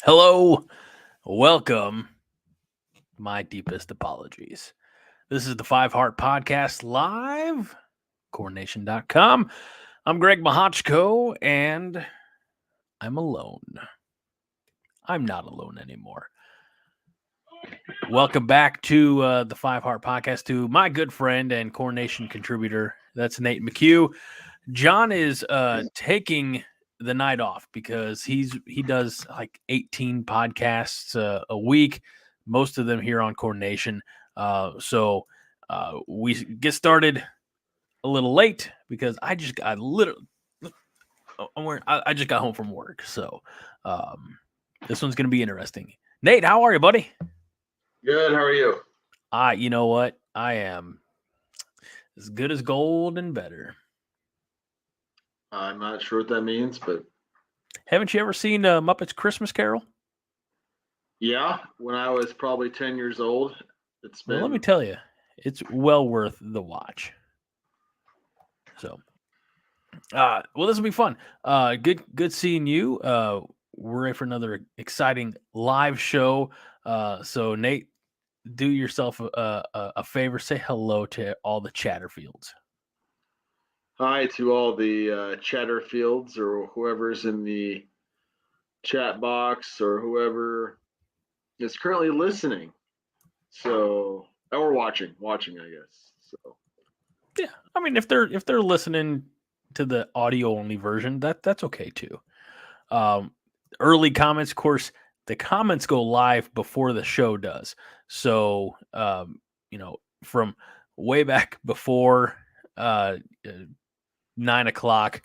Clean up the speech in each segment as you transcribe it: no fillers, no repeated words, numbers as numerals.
Hello, welcome. My deepest apologies. This is the Five Heart Podcast live, coronation.com. I'm Greg Mahochko, and I'm alone. I'm not alone anymore. Welcome back to the Five Heart Podcast to my good friend and Coronation contributor. That's Nate McHugh. John is taking the night off because he does like 18 podcasts a week, most of them here on Coronation. So we get started a little late because I just got home from work. So this one's going to be interesting. Nate, how are you, buddy? Good. How are you? You know what? I am as good as gold and better. I'm not sure what that means, but haven't you ever seen Muppets Christmas Carol? Yeah, when I was probably 10 years old. Well, let me tell you, it's well worth the watch. So, well, this will be fun. Good seeing you. We're ready for another exciting live show. So, Nate, do yourself a favor. Say hello to all the Chatterfields. Hi to all the Chatterfields or whoever's in the chat box or whoever is currently listening. So, or watching, I guess. So, yeah, I mean, if they're listening to the audio only version, that's okay too. Early comments, of course, the comments go live before the show does. So, from way back before 9 o'clock,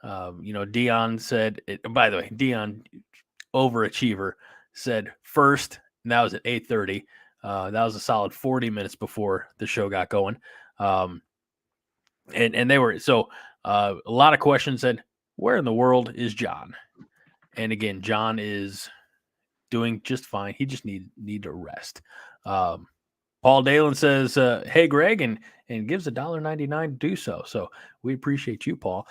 Dion said, by the way, Dion, overachiever, said first, and that was at 8:30. That was a solid 40 minutes before the show got going. And they were, so a lot of questions said, where in the world is John? And again, John is doing just fine. He just need to rest. Paul Dalen says, hey, Greg, and gives $1.99 to do so. So we appreciate you, Paul.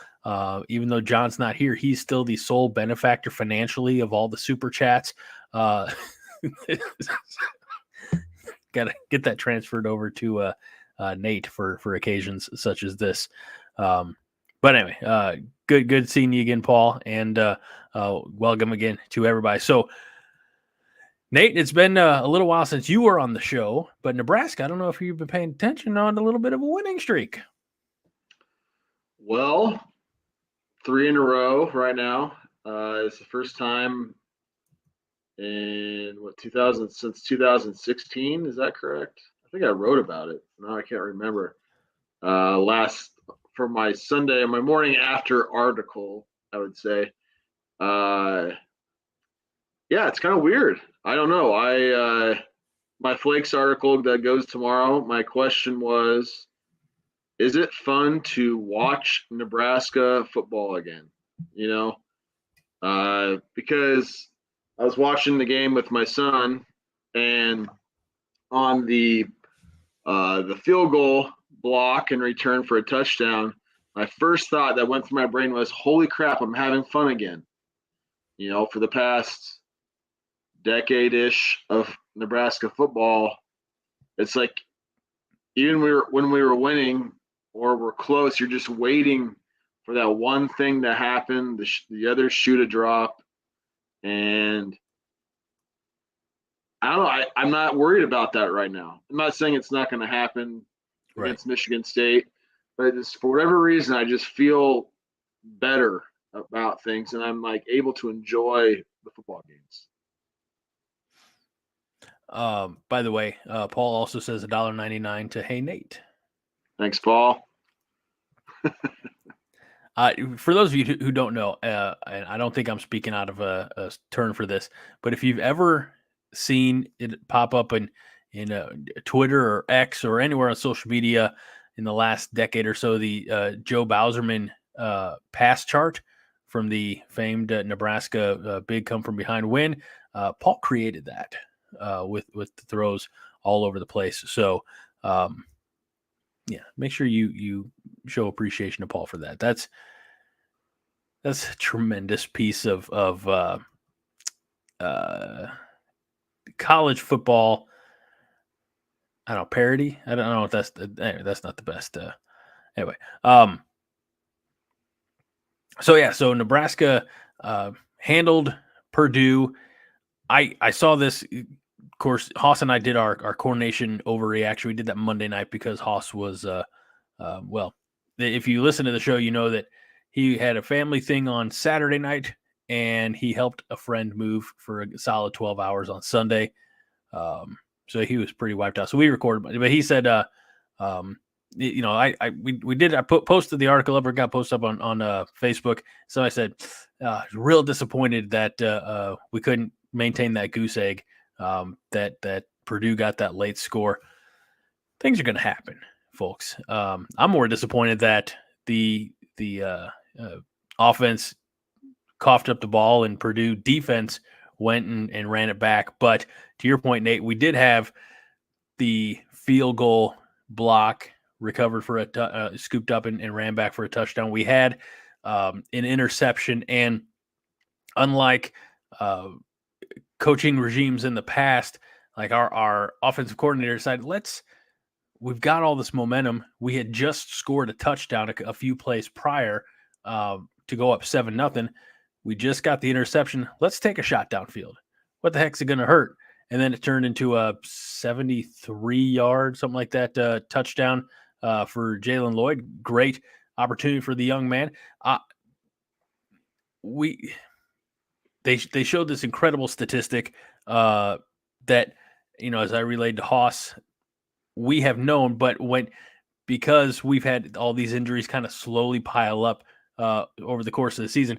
Even though John's not here, he's still the sole benefactor financially of all the super chats. Got to get that transferred over to Nate for occasions such as this. But anyway, good seeing you again, Paul, and welcome again to everybody. So, Nate, it's been a little while since you were on the show, but Nebraska, I don't know if you've been paying attention, on a little bit of a winning streak. Well, 3 in a row right now. It's the first time in 2000 since 2016. Is that correct? I think I wrote about it. No, I can't remember. Last for my Sunday, my morning after article, I would say. Yeah, it's kind of weird. I don't know. My Flakes article that goes tomorrow. My question was, is it fun to watch Nebraska football again? Because I was watching the game with my son, and on the field goal block and return for a touchdown, my first thought that went through my brain was, holy crap, I'm having fun again. For the past decade-ish of Nebraska football, it's like even when we were winning or we're close, you're just waiting for that one thing to happen, the other shoe to drop. And I don't know. I'm not worried about that right now. I'm not saying it's not going to happen against Michigan State, but just for whatever reason, I just feel better about things, and I'm like able to enjoy the football games. By the way, Paul also says $1.99 to Hey Nate. Thanks, Paul. For those of you who don't know, and I don't think I'm speaking out of a turn for this, but if you've ever seen it pop up in Twitter or X or anywhere on social media in the last decade or so, the Joe Bauserman pass chart from the famed Nebraska big come from behind win, Paul created that with the throws all over the place. So, yeah, make sure you show appreciation to Paul for that. That's a tremendous piece of college football. I don't know, parody. I don't know if anyway, that's not the best. Anyway, so Nebraska handled Purdue. I saw this. Of course, Haas and I did our coordination overreaction. We did that Monday night because Haas was well. If you listen to the show, you know that he had a family thing on Saturday night, and he helped a friend move for a solid 12 hours on Sunday. So he was pretty wiped out. So we recorded, but he said, I posted the article up, or got posted up on Facebook. So I said, real disappointed that we couldn't maintain that goose egg, that Purdue got that late score. Things are going to happen, folks. I'm more disappointed that the offense coughed up the ball and Purdue defense went and ran it back. But to your point, Nate, we did have the field goal block recovered for scooped up and ran back for a touchdown. We had an interception, and unlike coaching regimes in the past, like our offensive coordinator decided, we've got all this momentum. We had just scored a touchdown a few plays prior to go up 7-0. We just got the interception. Let's take a shot downfield. What the heck's it going to hurt? And then it turned into a 73-yard, something like that, touchdown for Jalen Lloyd. Great opportunity for the young man. They showed this incredible statistic that, as I relayed to Haas, we have known, but because we've had all these injuries kind of slowly pile up over the course of the season,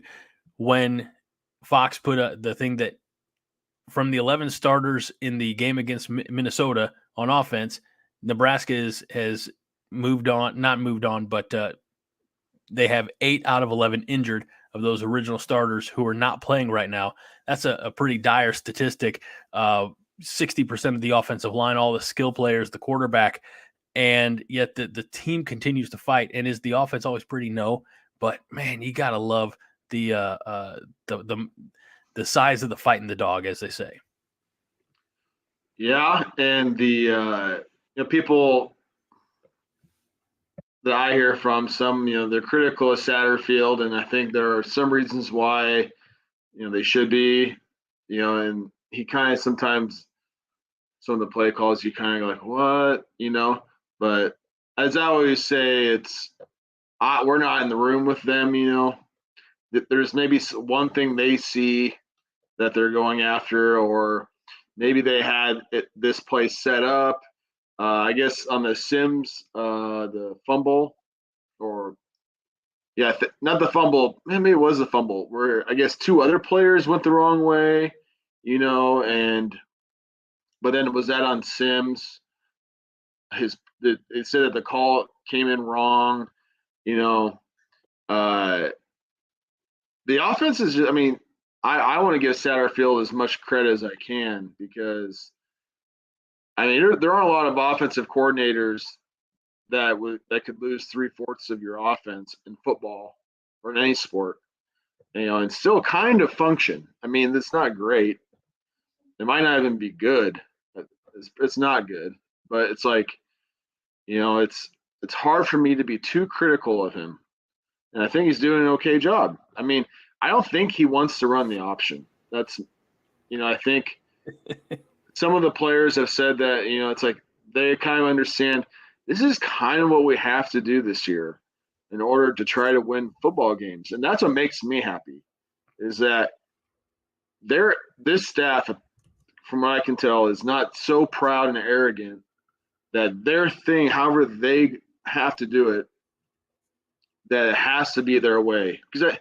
when Fox put the thing that from the 11 starters in the game against Minnesota on offense, Nebraska has moved on, not moved on, but they have 8 out of 11 injured of those original starters who are not playing right now. That's a pretty dire statistic. 60% of the offensive line, all the skill players, the quarterback, and yet the team continues to fight. And is the offense always pretty? No, but man, you gotta love the size of the fight in the dog, as they say. Yeah, and the people that I hear from, some they're critical of Satterfield, and I think there are some reasons why they should be, and he kind of sometimes some of the play calls you kind of go like what, but as I always say, we're not in the room with them, there's maybe one thing they see that they're going after, or maybe they had this play set up. I guess on the Sims, the fumble, or not the fumble. Maybe it was the fumble where I guess 2 other players went the wrong way, but then was that on Sims? It said that the call came in wrong, The offense is just, I want to give Satterfield as much credit as I can, because there are a lot of offensive coordinators that could lose 3/4 of your offense in football or in any sport, and still kind of function. It's not great. It might not even be good. It's not good, but it's like, it's hard for me to be too critical of him, and I think he's doing an okay job. I don't think he wants to run the option. That's, I think some of the players have said that, it's like they kind of understand this is kind of what we have to do this year in order to try to win football games. And that's what makes me happy, is that this staff, from what I can tell, is not so proud and arrogant that their thing, however they have to do it, that it has to be their way. Because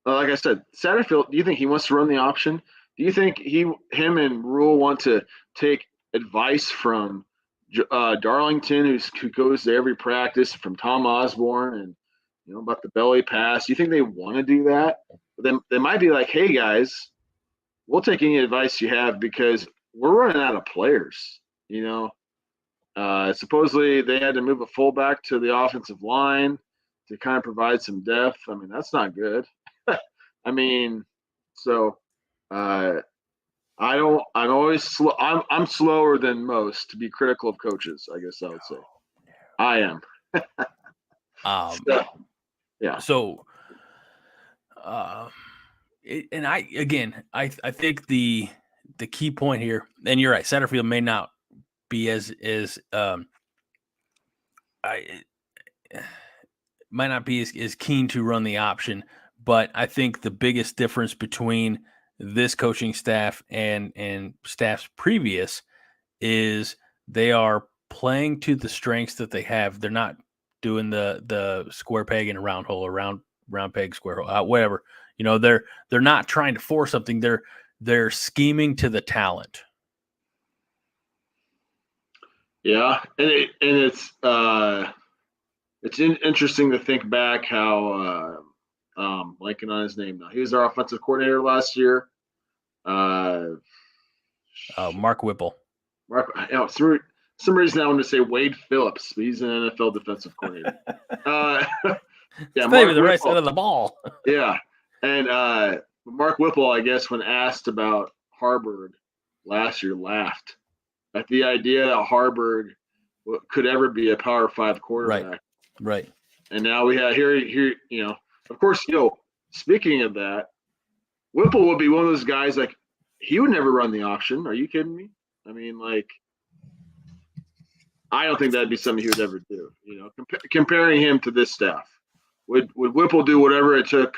like I said, Satterfield, do you think he wants to run the option? Do you think him and Rhule want to take advice from Darlington, who goes to every practice, from Tom Osborne, and about the belly pass? Do you think they want to do that? But then they might be like, hey guys, we'll take any advice you have because we're running out of players. Supposedly they had to move a fullback to the offensive line to kind of provide some depth. That's not good. So I'm always slow. I'm slower than most to be critical of coaches. I guess I would say I am. So, yeah. So, and I think the key point here, and you're right, Satterfield may not be as I might not be as keen to run the option, but I think the biggest difference between this coaching staff and staffs previous is they are playing to the strengths that they have. They're not doing the square peg in a round hole or round peg square hole, whatever. They're not trying to force something. They're scheming to the talent. Yeah, and it's interesting to think back how blanking on his name now. He was our offensive coordinator last year. Mark Whipple. Through some reason I want to say Wade Phillips, but he's an NFL defensive coordinator. Yeah, Mark the right side of the ball. Yeah, and Mark Whipple, I guess, when asked about Harburg last year, laughed at the idea that Harburg could ever be a Power 5 quarterback. Right. And now we have here, of course, speaking of that, Whipple would be one of those guys like he would never run the option. Are you kidding me? I mean, like, I don't think that'd be something he would ever do. Comparing him to this staff, would Whipple do whatever it took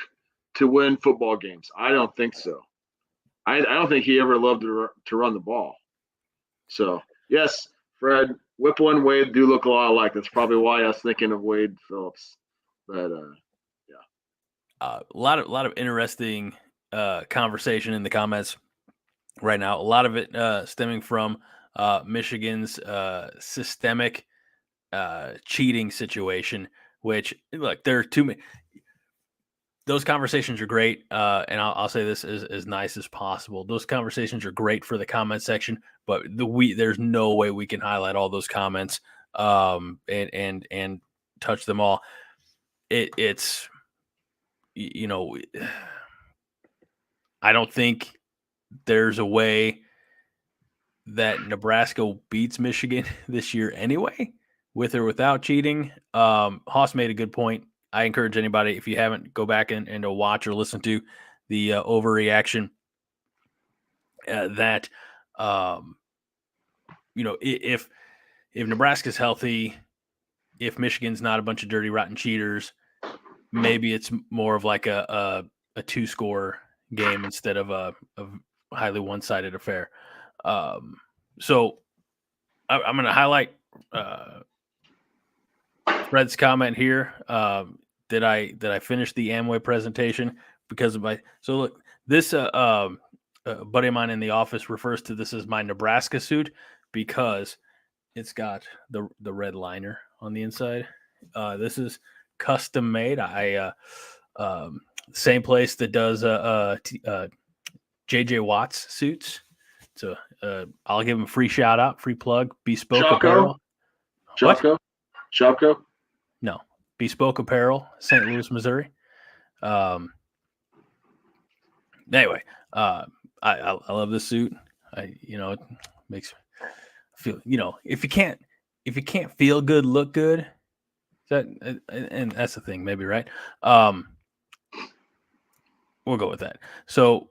to win football games? I don't think so. I don't think he ever loved to run the ball. So yes, Fred, Whipple and Wade do look a lot alike. That's probably why I was thinking of Wade Phillips. But yeah, a lot of interesting conversation in the comments right now. A lot of it stemming from Michigan's systemic cheating situation. Which, look, there are too many. Those conversations are great, and I'll say this as nice as possible. Those conversations are great for the comment section, but there's no way we can highlight all those comments and touch them all. It's I don't think there's a way that Nebraska beats Michigan this year anyway, with or without cheating. Haas made a good point. I encourage anybody, if you haven't, go back and watch or listen to the overreaction that, if Nebraska's healthy, if Michigan's not a bunch of dirty, rotten cheaters, maybe it's more of like a 2-score game instead of a highly one-sided affair. So I'm going to highlight Fred's comment here. Did I finish the Amway presentation because of so look, this a buddy of mine in the office refers to this as my Nebraska suit because it's got the red liner on the inside. This is custom made. Same place that does JJ Watt's suits. So I'll give him a free shout out, free plug. Bespoke Apparel. Shopko? No, Bespoke Apparel, St. Louis, Missouri. Anyway, I love this suit. It makes me feel. If you can't feel good, look good. And that's the thing, maybe, right? We'll go with that. So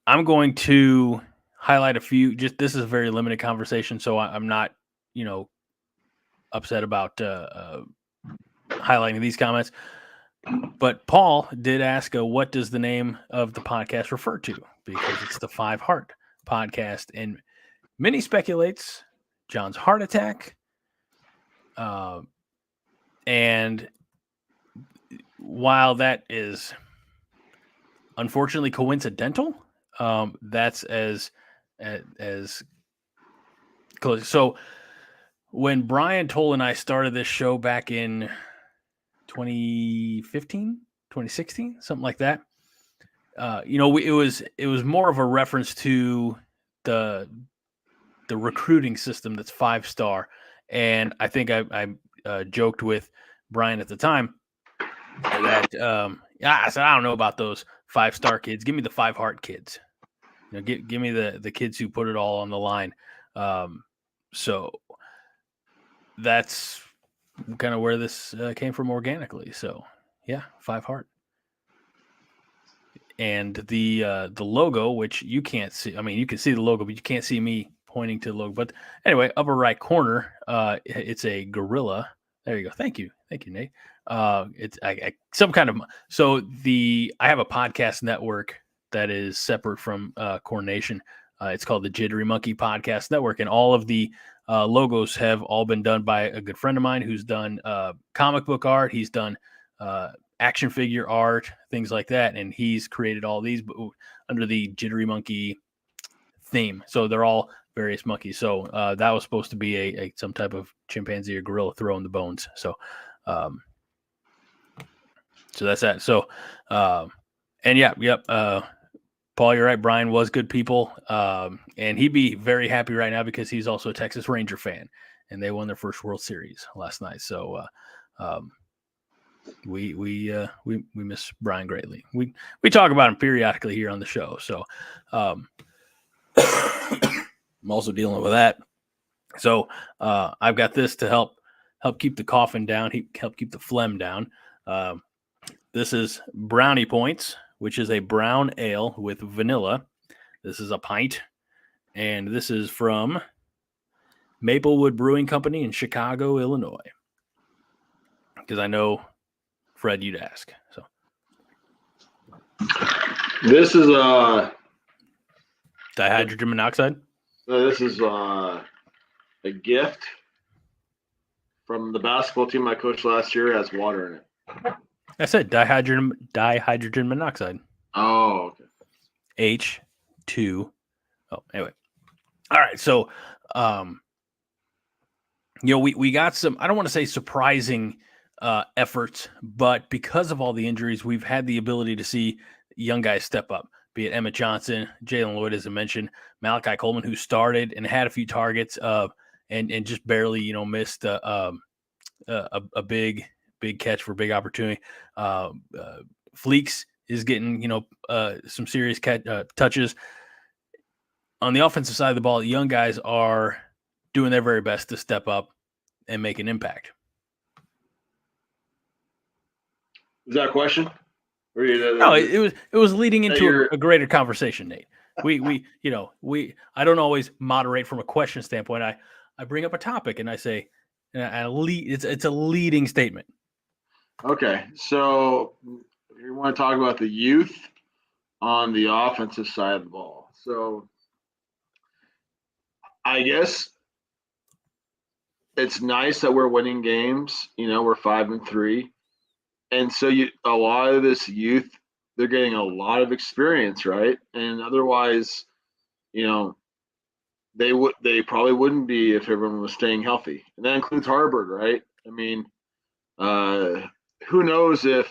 I'm going to highlight a few. Just this is a very limited conversation, so I'm not, upset about highlighting these comments. But Paul did ask, what does the name of the podcast refer to? Because it's the 5 Heart podcast. And Minnie speculates John's heart attack. And while that is unfortunately coincidental, that's as close. So when Brian Toll and I started this show back in 2015, 2016, something like that, it was more of a reference to the recruiting system that's 5-star. And I think I joked with Brian at the time that I said, I don't know about those 5-star kids. Give me the 5 Heart kids. give me the kids who put it all on the line. So that's kind of where this came from organically. So yeah, 5 heart. And the logo, which you can't see. I mean, you can see the logo, but you can't see me pointing to the logo. But anyway, upper right corner, it's a gorilla. There you go. Thank you, Nate. It's some kind of I have a podcast network that is separate from Coronation. It's called the Jittery Monkey Podcast Network, and all of the logos have all been done by a good friend of mine who's done comic book art. He's done action figure art, things like that, and he's created all these under the Jittery Monkey theme. So they're all various monkeys. So that was supposed to be a some type of chimpanzee or gorilla throwing the bones. So so that's that. So and yep. Paul, you're right. Brian was good people, and he'd be very happy right now because he's also a Texas Ranger fan, and they won their first World Series last night. So we miss Brian greatly. We talk about him periodically here on the show. So I'm also dealing with that. So I've got this to help keep the coughing down, help keep the phlegm down. This is Brownie Points, which is a brown ale with vanilla. This is a pint, and this is from Maplewood Brewing Company in Chicago, Illinois. Because I know, Fred, you'd ask. So this is dihydrogen monoxide. This is a gift from the basketball team I coached last year. It has water in it. I said dihydrogen monoxide. Oh, okay. H2. Oh, anyway. All right. So, we got some, I don't want to say surprising efforts, but because of all the injuries, we've had the ability to see young guys step up, be it Emmett Johnson, Jalen Lloyd, as I mentioned, Malachi Coleman, who started and had a few targets and just barely, missed a big catch for big opportunity. Fleeks is getting, some serious touches. On the offensive side of the ball, young guys are doing their very best to step up and make an impact. Is that a question? No, it was leading into a greater conversation, Nate. I don't always moderate from a question standpoint. I bring up a topic and I say, it's a leading statement. Okay, so you want to talk about the youth on the offensive side of the ball. So I guess it's nice that we're winning games. We're 5-3. And so a lot of this youth, they're getting a lot of experience, right? And otherwise, they probably wouldn't be if everyone was staying healthy. And that includes Harburg, right? I mean, who knows if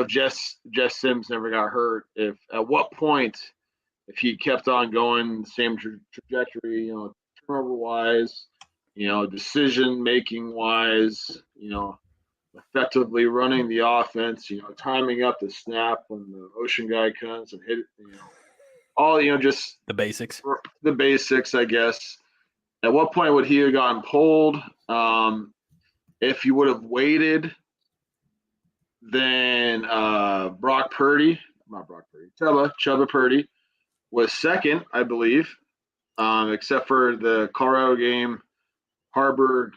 Jess Sims never got hurt, if at what point, if he kept on going the same trajectory, turnover wise, decision making wise, effectively running the offense, timing up the snap when the ocean guy comes and hit it, all, just the basics. The basics, I guess. At what point would he have gotten pulled? If you would have waited, then Chubba Purdy was second, I believe, except for the Colorado game. Harburg,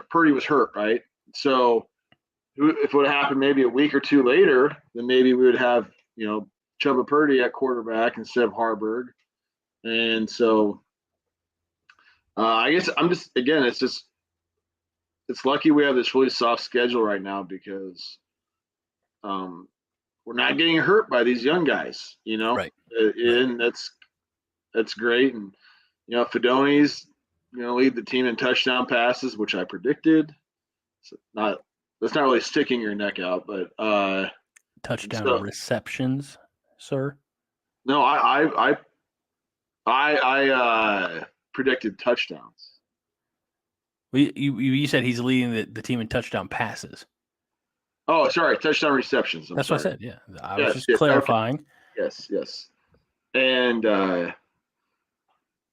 Purdy was hurt, right? So if it would have happened maybe a week or two later, then maybe we would have, Chubba Purdy at quarterback instead of Harburg. And so I guess it's lucky we have this really soft schedule right now because we're not getting hurt by these young guys, Right. And that's great. And, Fedoni's, lead the team in touchdown passes, which I predicted. So that's not really sticking your neck out, but touchdown receptions, sir. No, I predicted touchdowns. Well, you said he's leading the team in touchdown passes. Oh, sorry, touchdown receptions. That's what I said. Yeah, I was just clarifying. Okay. Yes. And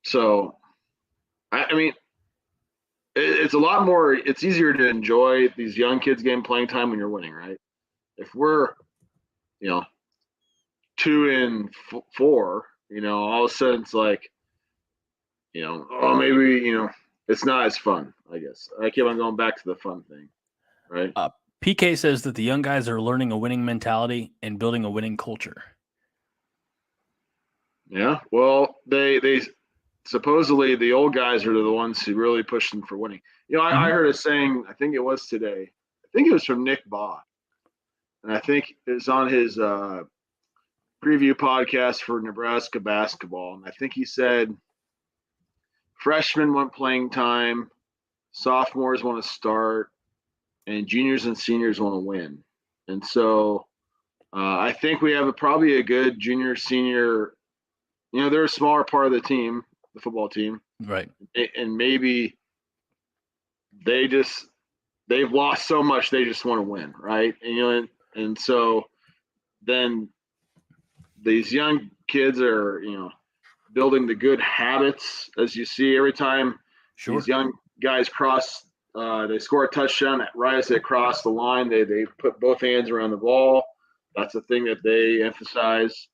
so, I mean, it's a lot more. It's easier to enjoy these young kids getting playing time when you're winning, right? If we're, 2-4, all of a sudden it's like, oh, maybe, it's not as fun, I guess. I keep on going back to the fun thing, right? PK says that the young guys are learning a winning mentality and building a winning culture. Yeah. Well, they supposedly the old guys are the ones who really push them for winning. I heard a saying, I think it was today. I think it was from Nick Baugh. And I think it was on his preview podcast for Nebraska basketball. And I think he said freshmen want playing time, sophomores want to start, and juniors and seniors want to win. And so I think we have probably a good junior, senior. They're a smaller part of the team, the football team, right? And maybe they've lost so much they just want to win, right? And so then these young kids are building the good habits, as you see every time these young guys cross. They score a touchdown right as they cross the line. They put both hands around the ball. That's the thing that they emphasize.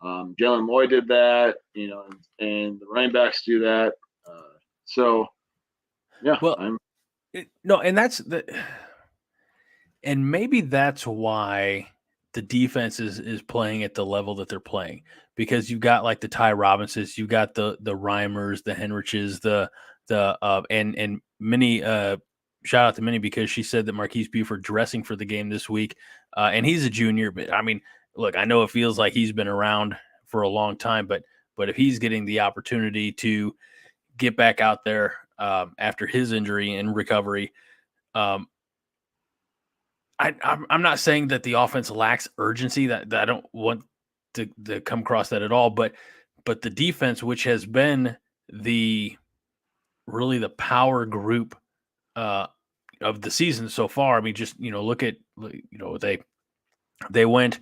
Jalen Lloyd did that, and the running backs do that. So, yeah. Well, and maybe that's why the defense is playing at the level that they're playing, because you've got like the Ty Robinsons, you've got the Reimers, the Henriches, and Minnie. Shout out to Minnie, because she said that Marquise Buford dressing for the game this week, and he's a junior. But I mean, look, I know it feels like he's been around for a long time, but if he's getting the opportunity to get back out there after his injury and recovery, I'm not saying that the offense lacks urgency. That I don't want to come across that at all. But the defense, which has been really the power group of the season so far. I mean, just look at they went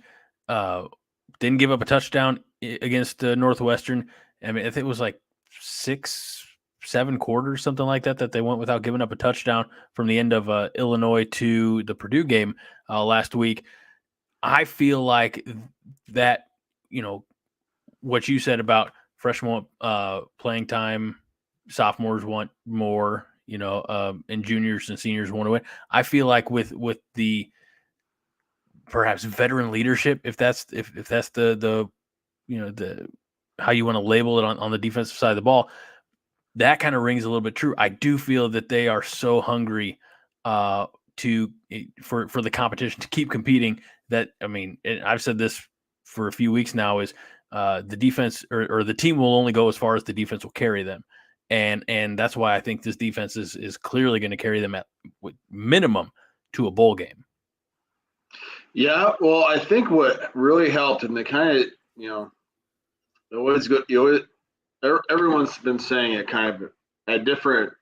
didn't give up a touchdown against Northwestern. I mean, I think it was like 6-7 quarters, something like that they went without giving up a touchdown from the end of Illinois to the Purdue game last week. I feel like that, what you said about freshmen playing time, sophomores want more, and juniors and seniors want to win. I feel like with the perhaps veteran leadership, if that's the how you want to label it on the defensive side of the ball, that kind of rings a little bit true. I do feel that they are so hungry for the competition, to keep competing, that, I mean, I've said this for a few weeks now, is the defense or the team will only go as far as the defense will carry them. And that's why I think this defense is clearly going to carry them at minimum to a bowl game. Yeah, well, I think what really helped, and they kind of, it was good. Everyone's been saying it kind of at different,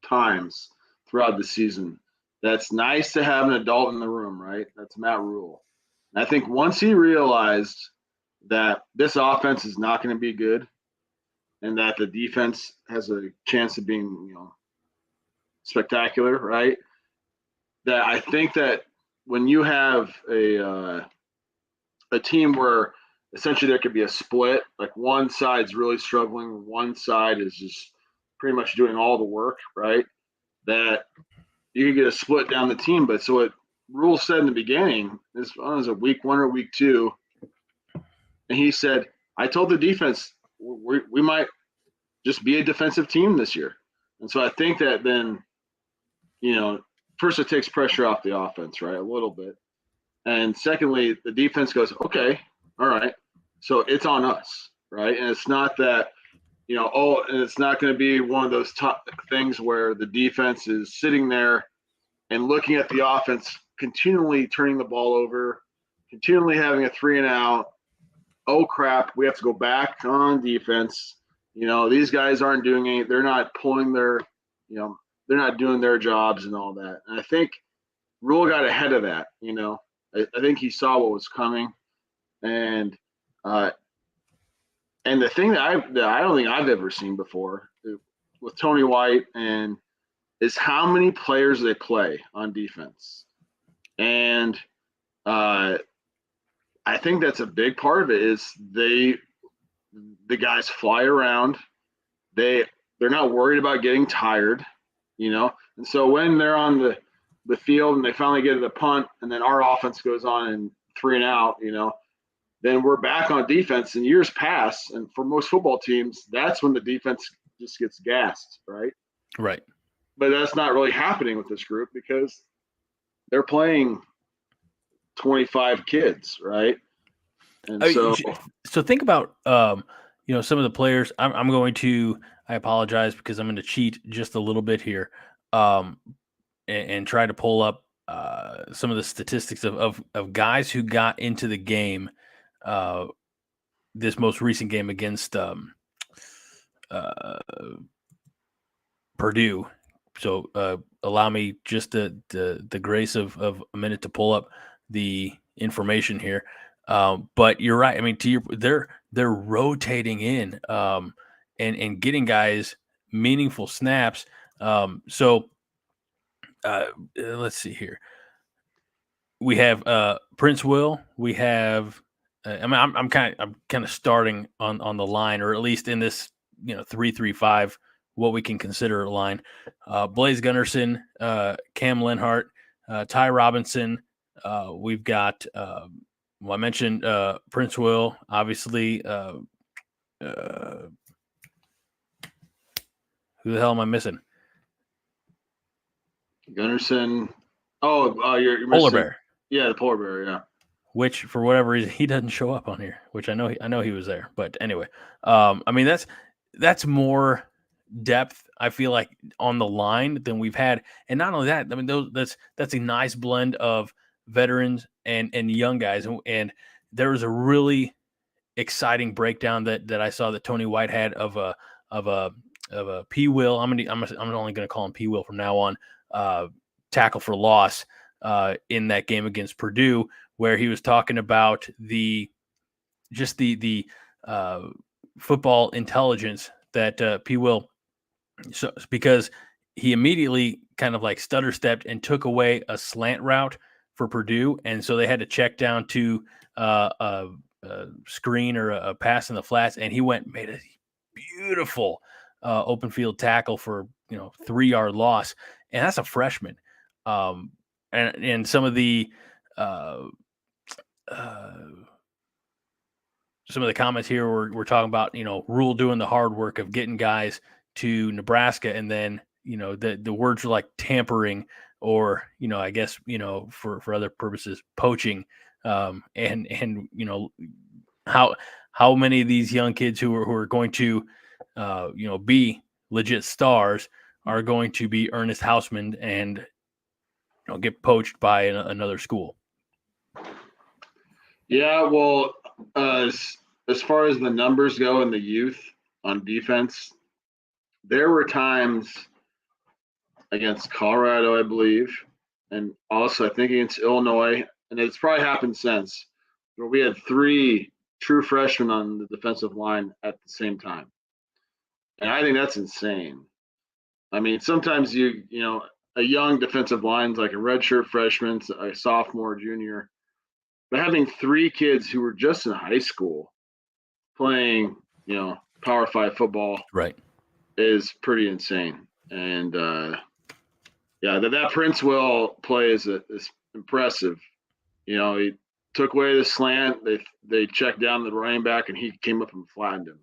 times throughout the season. That's nice to have an adult in the room, right? That's Matt Rhule. And I think once he realized that this offense is not going to be good, and that the defense has a chance of being, spectacular, right? That I think that when you have a team where essentially there could be a split, like one side's really struggling, one side is just pretty much doing all the work, right? That you could get a split down the team. But so what Rhule said in the beginning, this was a week 1 or week 2, and he said, I told the defense we might just be a defensive team this year. And so I think that then, first it takes pressure off the offense, right, a little bit. And secondly, the defense goes, okay, all right, so it's on us, right? And it's not that, and it's not going to be one of those top things where the defense is sitting there and looking at the offense, continually turning the ball over, continually having a 3-and-out. Oh, crap, we have to go back on defense. These guys aren't doing any, they're not pulling their, they're not doing their jobs and all that. And I think Rhule got ahead of that, I think he saw what was coming. And And the thing that I don't think I've ever seen before with Tony White and is how many players they play on defense. And uh, I think that's a big part of it is the guys fly around. They're not worried about getting tired, And so when they're on the field and they finally get to the punt, and then our offense goes on and 3 and out, then we're back on defense. And years pass, and for most football teams, that's when the defense just gets gassed, right? Right. But that's not really happening with this group because they're playing 25 kids, right? And so think about some of the players. I'm going to. I apologize because I'm going to cheat just a little bit here, and try to pull up some of the statistics of guys who got into the game. This most recent game against Purdue. So allow me just the grace of a minute to pull up the information here. But you're right. I mean, they're rotating in and getting guys meaningful snaps. So let's see here. We have Prince Will. We have. I'm kind of starting on the line, or at least in this 3-3-5, what we can consider a line. Blaze Gunnerson, Cam Lenhart, Ty Robinson. We've got. I mentioned Prince Will, obviously. Who the hell am I missing? Gunnerson. Oh, you're Polar missing. Bear. Yeah, the polar bear. Yeah. Which, for whatever reason, he doesn't show up on here. Which I know he was there, but anyway, I mean that's more depth, I feel like, on the line than we've had. And not only that, I mean that's a nice blend of veterans and young guys. And there was a really exciting breakdown that I saw that Tony White had of a P Will. I'm only going to call him P Will from now on. Tackle for loss in that game against Purdue, where he was talking about the football intelligence that P Will. So because he immediately kind of like stutter stepped and took away a slant route for Purdue, and so they had to check down to a screen or a pass in the flats, and he made a beautiful open field tackle for 3-yard loss, and that's a freshman. And some of the comments here we're talking about, Rhule doing the hard work of getting guys to Nebraska, and then the words are like tampering, or I guess for other purposes, poaching, and how many of these young kids who are going to be legit stars are going to be Ernest Hausman and get poached by another school. Yeah, well, as far as the numbers go in the youth on defense, there were times against Colorado, I believe, and also I think against Illinois, and it's probably happened since, where we had 3 true freshmen on the defensive line at the same time. And I think that's insane. I mean, sometimes a young defensive line's like a redshirt freshman, a sophomore, junior, but having 3 kids who were just in high school playing, Power 5 football, right, is pretty insane. And that Prince Will play is impressive. He took away the slant. They checked down the running back, and he came up and flattened him.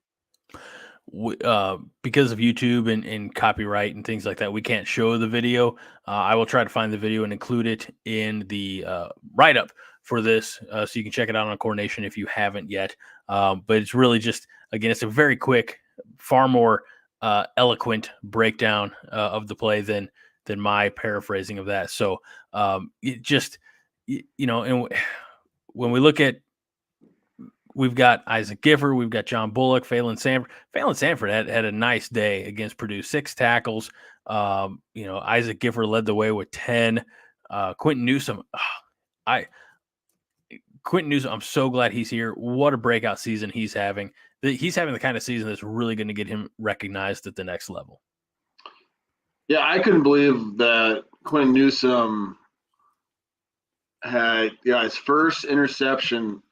Because of YouTube and copyright and things like that, we can't show the video. I will try to find the video and include it in the write-up for this, so you can check it out on Coordination if you haven't yet. But it's really just, again, it's a very quick, far more eloquent breakdown of the play than my paraphrasing of that. So it just, and when we look at, we've got Isaac Gifford, we've got John Bullock, Phelan Sanford. Phelan Sanford had a nice day against Purdue, 6 tackles. Isaac Gifford led the way with 10. Quentin Newsom, Quentin Newsom, I'm so glad he's here. What a breakout season he's having. He's having the kind of season that's really going to get him recognized at the next level. Yeah, I couldn't believe that Quentin Newsom had his first interception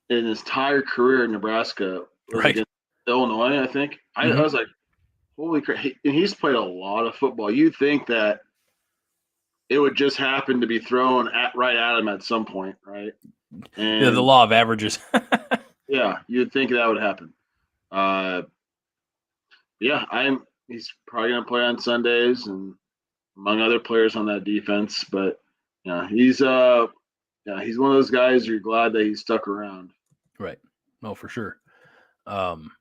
in his entire career in Nebraska was Right. against Illinois, I think. I was like, holy crap. And he's played a lot of football. You'd think that it would just happen to be thrown right at him at some point, right? The And law of averages. yeah, you'd think that would happen. He's probably going to play on Sundays and among other players on that defense. But he's one of those guys you're glad that he stuck around. Right. No, for sure. And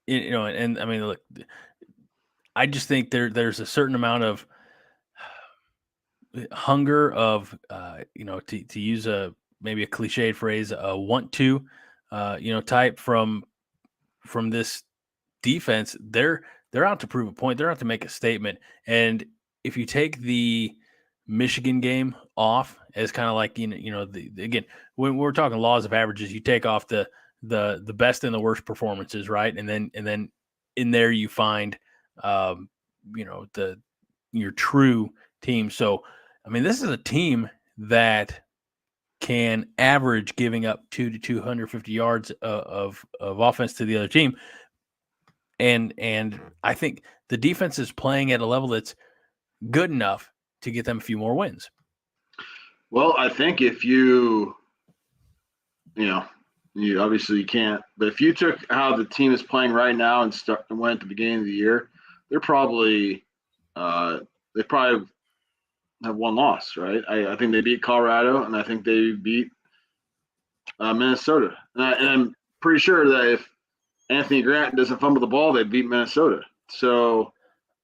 I mean, look, I just think there's a certain amount of hunger of, to use maybe a cliched phrase, want to, type from this defense. They're out to prove a point. They're out to make a statement. And if you take the Michigan game off as kind of like, again, when we're talking laws of averages, you take off the best and the worst performances, right? And then in there you find, your true team. So, I mean, this is a team that can average giving up 200 to 250 yards of offense to the other team. And I think the defense is playing at a level that's good enough to get them a few more wins. Well, I think if you obviously you can't, but if you took how the team is playing right now and went at the beginning of the year, they probably have one loss, right? I think they beat Colorado, and I think they beat Minnesota, and I'm pretty sure that if Anthony Grant doesn't fumble the ball, they beat Minnesota. So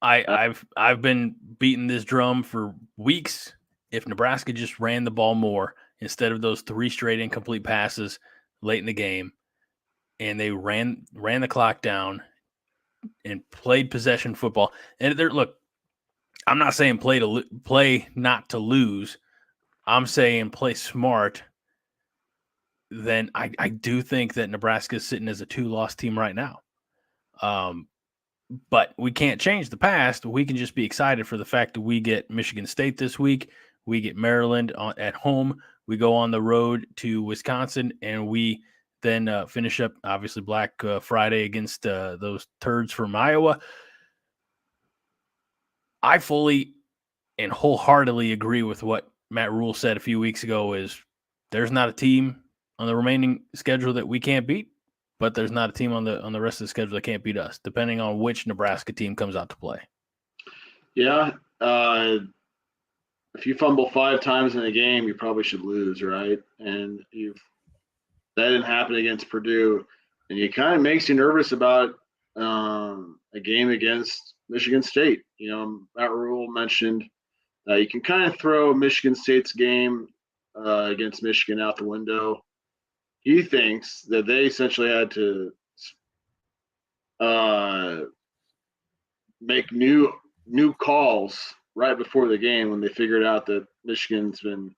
I've been beating this drum for weeks. If Nebraska just ran the ball more instead of those 3 straight incomplete passes late in the game, and they ran the clock down and played possession football. And look, I'm not saying play not to lose. I'm saying play smart. Then I do think that Nebraska is sitting as a 2-loss team right now. But we can't change the past. We can just be excited for the fact that we get Michigan State this week. We get Maryland at home. We go on the road to Wisconsin, and we then finish up, obviously, Black Friday against those turds from Iowa. I fully and wholeheartedly agree with what Matt Rhule said a few weeks ago is there's not a team on the remaining schedule that we can't beat, but there's not a team on the rest of the schedule that can't beat us, depending on which Nebraska team comes out to play. Yeah. If you fumble 5 times in a game, you probably should lose, right? And that didn't happen against Purdue. And it kind of makes you nervous about a game against Michigan State. Matt Rhule mentioned you can kind of throw Michigan State's game against Michigan out the window. He thinks that they essentially had to make new calls right before the game when they figured out that Michigan's been,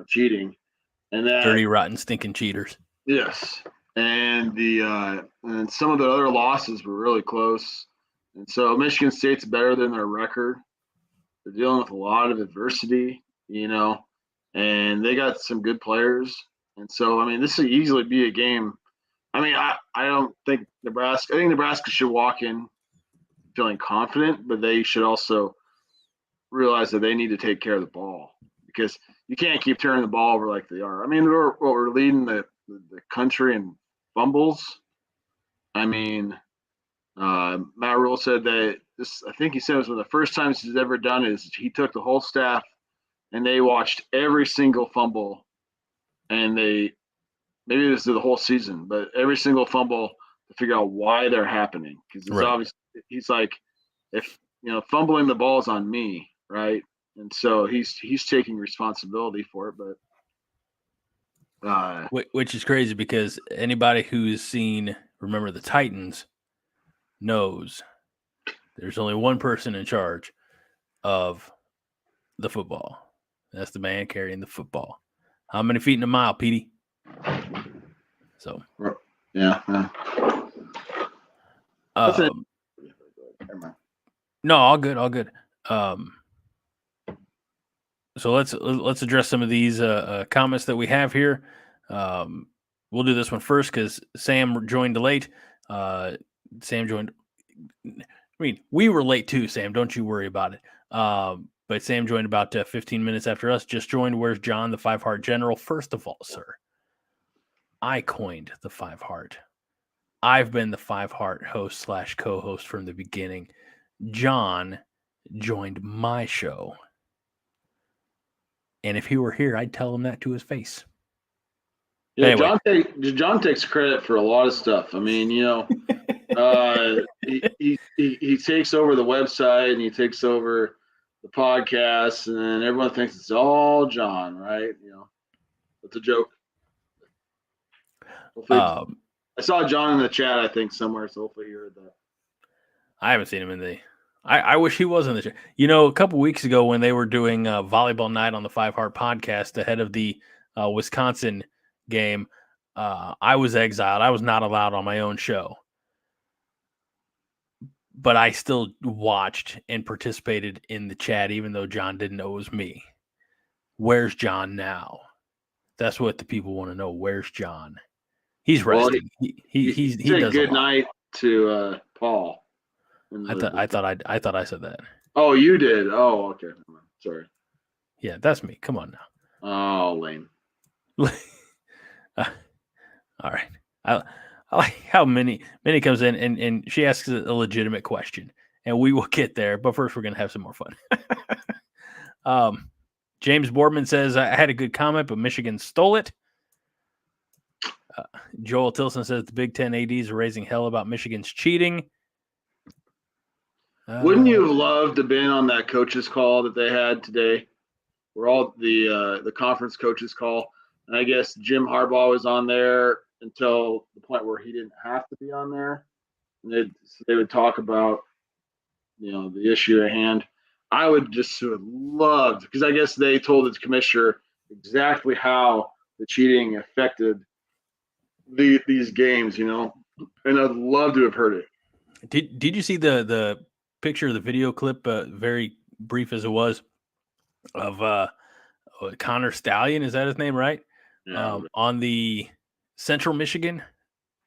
cheating, and that dirty, rotten, stinking cheaters. Yes, and and some of the other losses were really close, and so Michigan State's better than their record. They're dealing with a lot of adversity, and they got some good players, and so I mean this would easily be a game. I mean I don't think Nebraska. I think Nebraska should walk in feeling confident, but they should also realize that they need to take care of the ball because you can't keep turning the ball over like they are. I mean, we're leading the country in fumbles. I mean, Matt Rhule said that this, I think he said it was one of the first times he's ever done is he took the whole staff and they watched every single fumble and maybe this is the whole season, but every single fumble to figure out why they're happening. Because it's obvious he's like, if fumbling the ball is on me, right? And so he's taking responsibility for it, but which is crazy because anybody who's seen Remember the Titans knows there's only one person in charge of the football. That's the man carrying the football. How many feet in a mile, Petey? So yeah. No, all good. So let's address some of these comments that we have here. We'll do this one first because Sam joined late. Sam joined. I mean, we were late too, Sam. Don't you worry about it. But Sam joined about 15 minutes after us. Just joined. Where's John, the 5-heart general? First of all, sir, I coined the 5-heart. I've been the 5-heart host / co-host from the beginning. John joined my show. And if he were here, I'd tell him that to his face. Yeah, anyway. John takes credit for a lot of stuff. I mean, he takes over the website and he takes over the podcast, and everyone thinks it's all John, right? It's a joke. I saw John in the chat, I think, somewhere, so hopefully you heard that. I haven't seen him in the. I wish he was in the chat. A couple weeks ago when they were doing volleyball night on the 5-heart podcast ahead of the Wisconsin game, I was exiled. I was not allowed on my own show. But I still watched and participated in the chat, even though John didn't know it was me. Where's John now? That's what the people want to know. Where's John? He's resting. Well, he does good night to Paul. I thought I said that. Oh, you did. Oh, okay. Sorry. Yeah, that's me. Come on now. Oh, lame. All right. I like how Minnie comes in and she asks a legitimate question, and we will get there. But first, we're going to have some more fun. James Boardman says, I had a good comment, but Michigan stole it. Joel Tilson says the Big Ten ADs are raising hell about Michigan's cheating. Wouldn't you have loved to have been on that coaches call that they had today? We're all the conference coaches call. And I guess Jim Harbaugh was on there until the point where he didn't have to be on there. And they would talk about, the issue at hand. I would just have loved, because I guess they told the commissioner exactly how the cheating affected these games, and I'd love to have heard it. Did you see the picture of the video clip, very brief as it was, of Connor Stallion? Is that his name, right? Yeah. On the Central Michigan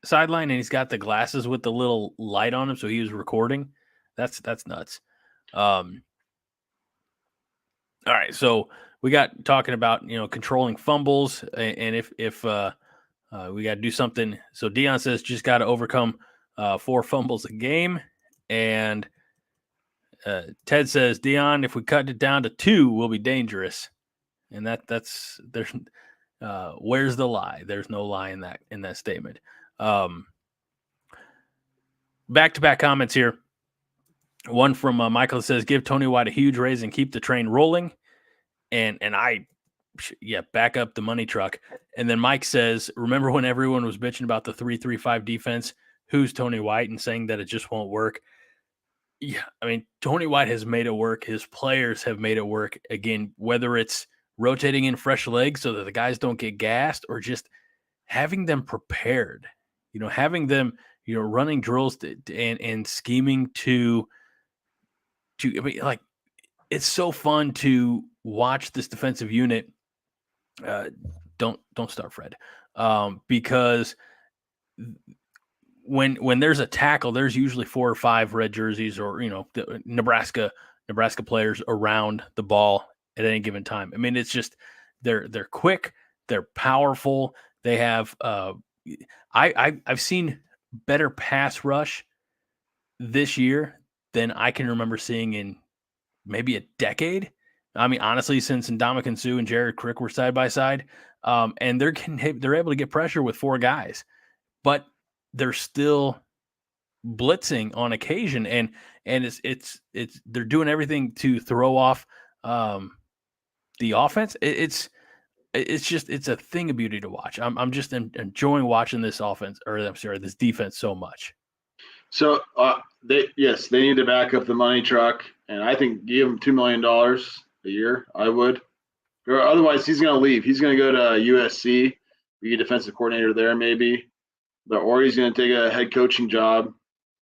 sideline, and he's got the glasses with the little light on him, so he was recording. That's nuts. All right, so we got talking about controlling fumbles, and if we got to do something. So Dion says just got to overcome 4 fumbles a game, and Ted says, Dion, if we cut it down to 2, we'll be dangerous. And that's there's where's the lie? There's no lie in that statement. Back-to-back comments here. One from Michael says, give Tony White a huge raise and keep the train rolling. And back up the money truck. And then Mike says, remember when everyone was bitching about the 3-3-5 defense? Who's Tony White? And saying that it just won't work. Yeah, I mean, Tony White has made it work. His players have made it work. Again, whether it's rotating in fresh legs so that the guys don't get gassed, or just having them prepared, having them, running drills and scheming to, I mean, like, it's so fun to watch this defensive unit. Don't start, Fred, because when there's a tackle, there's usually 4 or 5 red jerseys or the Nebraska players around the ball at any given time. I mean, it's just they're quick, they're powerful. They have I've seen better pass rush this year than I can remember seeing in maybe a decade. I mean, honestly, since Ndamukong Suh and Jared Crick were side by side, and they're able to get pressure with 4 guys, but they're still blitzing on occasion, and it's they're doing everything to throw off the offense. It's a thing of beauty to watch. I'm just enjoying watching this offense, this defense so much. So they need to back up the money truck, and I think give them $2 million a year. I would. Or otherwise, he's going to leave. He's going to go to USC, be a defensive coordinator there, maybe. Or he's going to take a head coaching job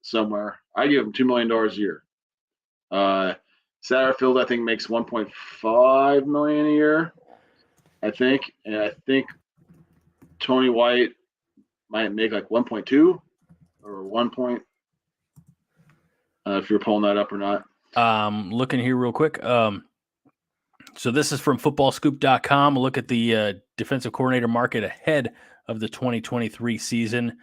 somewhere. I give him $2 million a year. Satterfield, I think, makes $1.5 million a year. I think, and I think Tony White might make like 1.2 or 1 point. If you're pulling that up or not. Looking here real quick. So this is from footballscoop.com. A look at the defensive coordinator market ahead of the 2023 season.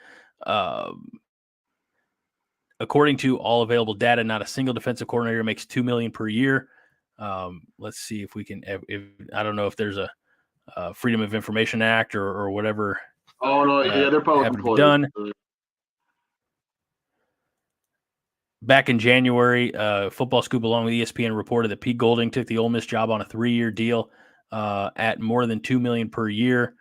According to all available data, not a single defensive coordinator makes $2 million per year. Let's see if we can. I don't know if there's a Freedom of Information Act or whatever. Oh no, yeah, they're public employees. Done. Back in January, Football Scoop, along with ESPN, reported that Pete Golding took the Ole Miss job on a 3-year deal at more than $2 million per year.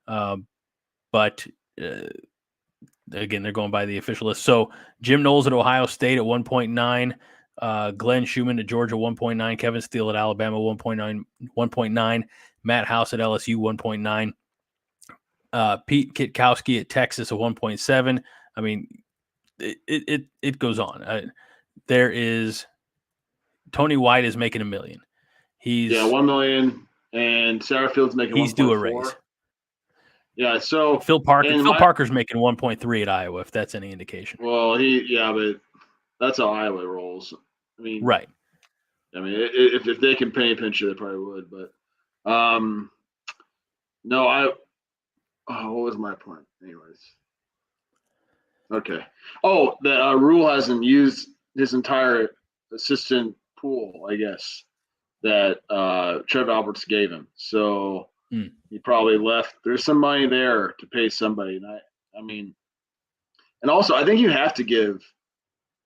But again, they're going by the official list. So Jim Knowles at Ohio State at 1.9, Glenn Schumann at Georgia 1.9, Kevin Steele at Alabama 1.9, Matt House at LSU 1.9, Pete Kitkowski at Texas at 1.7. I mean, it goes on. There is Tony White is making $1 million. He's $1 million, and Satterfield's making. He's due a raise. Yeah, so Phil Parker's making 1.3 at Iowa, if that's any indication. Well, but that's how Iowa rolls. I mean, right. I mean, if they can penny pinch it, they probably would. But no, what was my point? Anyways. Okay. Oh, that Rhule hasn't used his entire assistant pool, I guess, that Trev Alberts gave him. So he probably left. There's some money there to pay somebody. And I mean, and also I think you have to give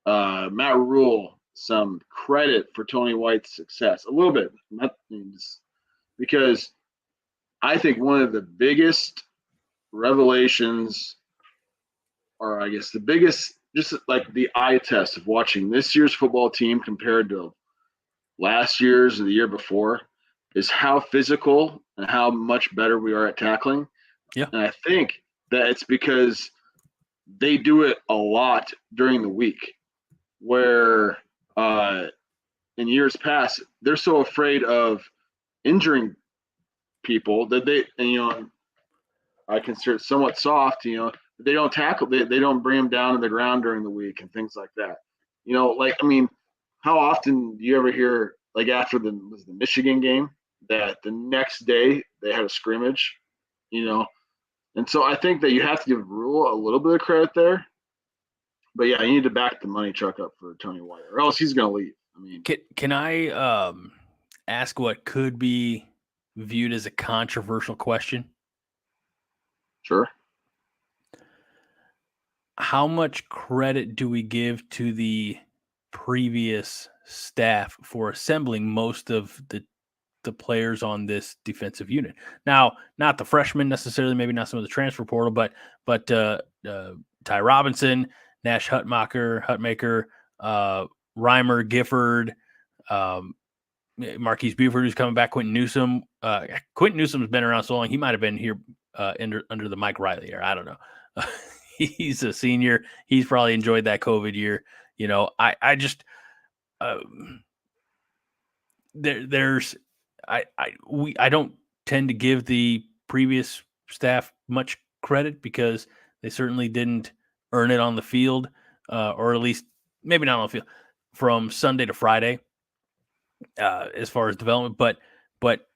Matt Rhule some credit for Tony White's success. A little bit. Because I think one of the biggest revelations, or I guess the biggest, just like the eye test of watching this year's football team compared to last year's or the year before, is how physical and how much better we are at tackling. Yeah. And I think that it's because they do it a lot during the week, where in years past, they're so afraid of injuring people that I consider it somewhat soft, they don't tackle, they don't bring them down to the ground during the week and things like that. I mean, how often do you ever hear, like after the Michigan game, that the next day they had a scrimmage, And so I think that you have to give Rhule a little bit of credit there. But yeah, you need to back the money truck up for Tony White, or else he's going to leave. I mean, can I ask what could be viewed as a controversial question? Sure. How much credit do we give to the previous staff for assembling most of the players on this defensive unit? Now, not the freshmen necessarily, maybe not some of the transfer portal, but Ty Robinson, Nash Hutmaker, Reimer, Gifford, Marquise Buford, who's coming back, Quentin Newsome. Quentin Newsome's been around so long, he might have been here under the Mike Riley era. I don't know. He's a senior. He's probably enjoyed that COVID year. I just I don't tend to give the previous staff much credit because they certainly didn't earn it on the field, or at least maybe not on the field, from Sunday to Friday, as far as development. But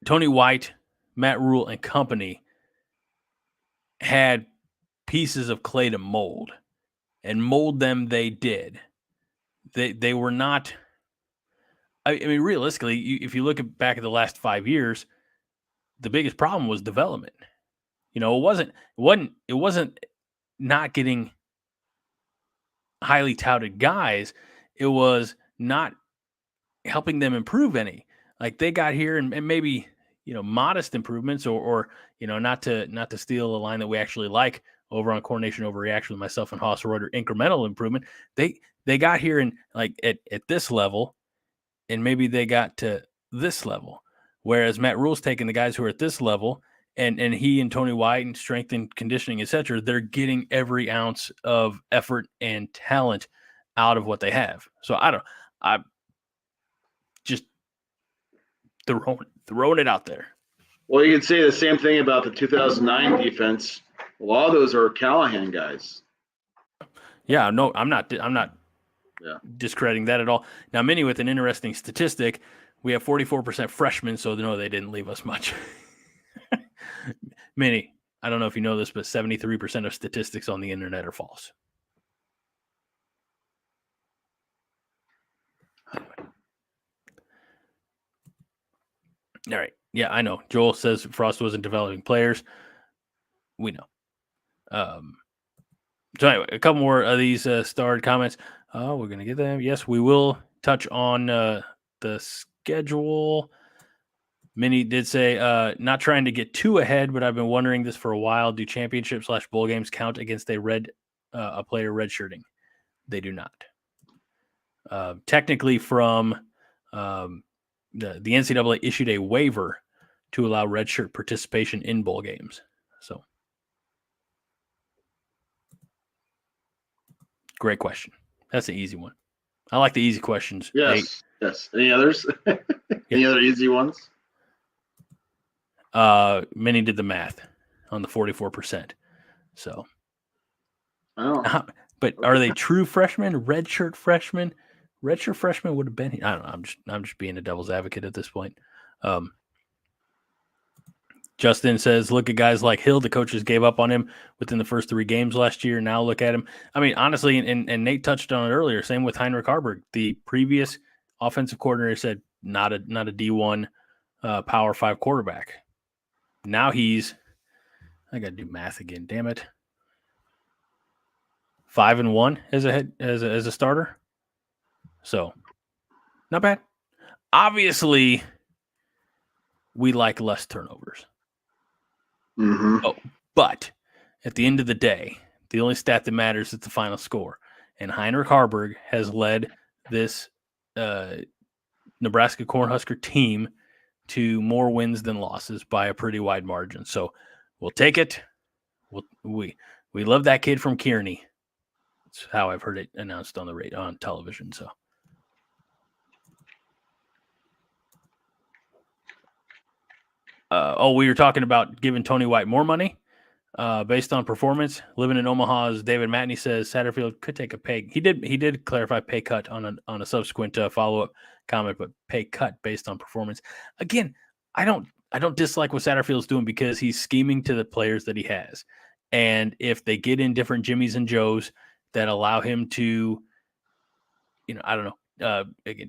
Tony White, Matt Rhule, and company had pieces of clay to mold, and mold them they did. They were not. I mean, realistically, if you look back at the last 5 years, the biggest problem was development. It wasn't not getting highly touted guys. It was not helping them improve any. Like, they got here and maybe, modest improvements or not to steal a line that we actually like over on Coordination Overreaction with myself and Haas Reuter, incremental improvement. They got here and like at this level, and maybe they got to this level. Whereas Matt Rhule's taking the guys who are at this level, and he and Tony White and strength and conditioning, etc., they're getting every ounce of effort and talent out of what they have. So I'm just throwing it out there. Well, you could say the same thing about the 2009 defense. A lot of those are Callahan guys. Yeah, no, I'm not discrediting that at all. Now, Minnie, with an interesting statistic, we have 44% freshmen, so no, they didn't leave us much. Minnie, I don't know if you know this, but 73% of statistics on the internet are false. Anyway. All right. Yeah, I know. Joel says Frost wasn't developing players. We know. So anyway, a couple more of these starred comments. We're going to get them. Yes, we will touch on the schedule. Minnie did say, not trying to get too ahead, but I've been wondering this for a while. Do championship/bowl games count against a player redshirting? They do not. Technically, from the NCAA issued a waiver to allow redshirt participation in bowl games. So, great question. That's an easy one. I like the easy questions. Yes. Any others? Any other easy ones? Minnie did the math on the 44%. So, but are they true freshmen? Redshirt freshmen? Redshirt freshmen would have been here. I don't know. I'm just being a devil's advocate at this point. Justin says, look at guys like Hill. The coaches gave up on him within the first 3 games last year. Now look at him. I mean, honestly, and Nate touched on it earlier. Same with Heinrich Harburg. The previous offensive coordinator said not a D1 Power 5 quarterback. Now he's, I got to do math again. Damn it. 5-1 as a starter. So not bad. Obviously, we like less turnovers. Mm-hmm. Oh, but at the end of the day, the only stat that matters is the final score. And Heinrich Harburg has led this Nebraska Cornhusker team to more wins than losses by a pretty wide margin. So we'll take it. We love that kid from Kearney. That's how I've heard it announced on television. So. We were talking about giving Tony White more money based on performance. Living in Omaha, as David Matney says, Satterfield could take a pay. He did clarify pay cut on a subsequent follow-up comment, but pay cut based on performance. Again, I don't dislike what Satterfield's doing because he's scheming to the players that he has. And if they get in different Jimmies and Joes that allow him to,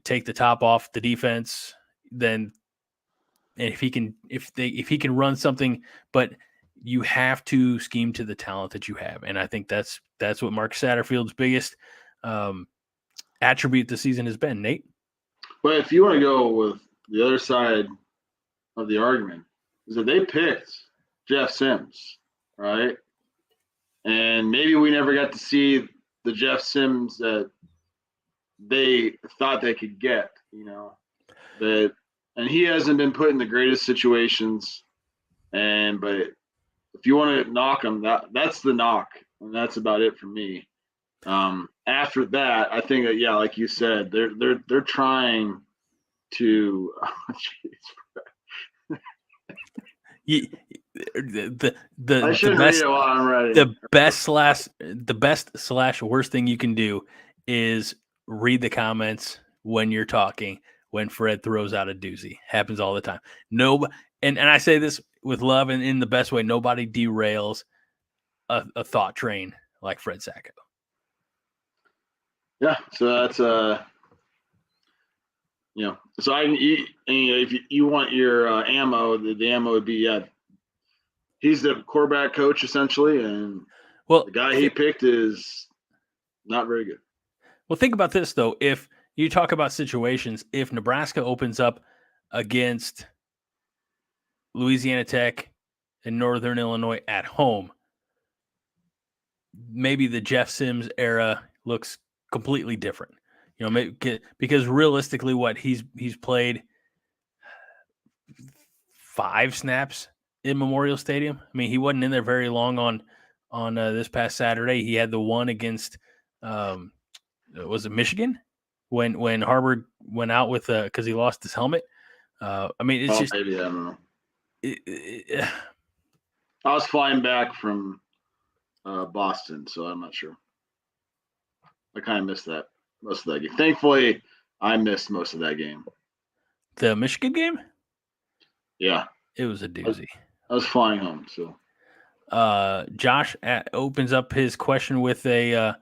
take the top off the defense, then and if he can run something, but you have to scheme to the talent that you have. And I think that's what Mark Satterfield's biggest attribute this season has been, Nate. But if you want to go with the other side of the argument, is that they picked Jeff Sims, right? And maybe we never got to see the Jeff Sims that they thought they could get, and he hasn't been put in the greatest situations. But if you want to knock him, that's the knock, and that's about it for me. After that, I think that like you said, they're trying to. I shouldn't read it while I'm writing. The best / worst thing you can do is read the comments when you're talking. When Fred throws out a doozy, happens all the time. And I say this with love and in the best way. Nobody derails a thought train like Fred Sacco. Yeah, so that's So if you want your ammo, the ammo would be he's the quarterback coach essentially, and the guy he picked is not very good. Well, think about this though. If you talk about situations, if Nebraska opens up against Louisiana Tech and Northern Illinois at home, maybe the Jeff Sims era looks completely different. You know, maybe, because realistically, what he's played 5 snaps in Memorial Stadium. I mean, he wasn't in there very long on this past Saturday. He had the one against was it Michigan when Harvard went out with because he lost his helmet. I mean, it's just maybe, I don't know. I was flying back from Boston, so I'm not sure. I kind of missed that most of that game. Thankfully, I missed most of that game. The Michigan game? Yeah. It was a doozy. I was flying home, so. Josh opens up his question with it's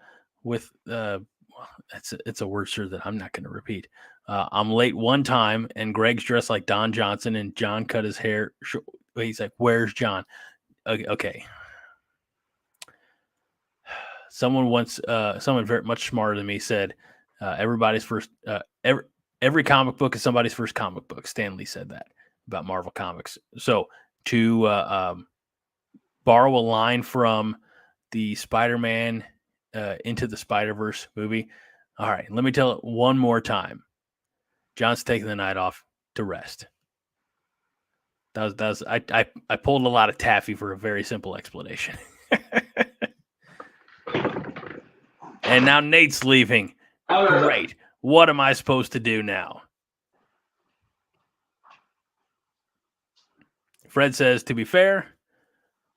a word, sir, that I'm not going to repeat. I'm late one time, and Greg's dressed like Don Johnson, and John cut his hair. He's like, "Where's John?" Okay. Someone very much smarter than me said, everybody's first, every comic book is somebody's first comic book. Stan Lee said that about Marvel Comics. So to borrow a line from the Spider-Man Into the Spider-Verse movie. All right, let me tell it one more time. John's taking the night off to rest. I pulled a lot of taffy for a very simple explanation. And now Nate's leaving. Great. What am I supposed to do now? Fred says, to be fair,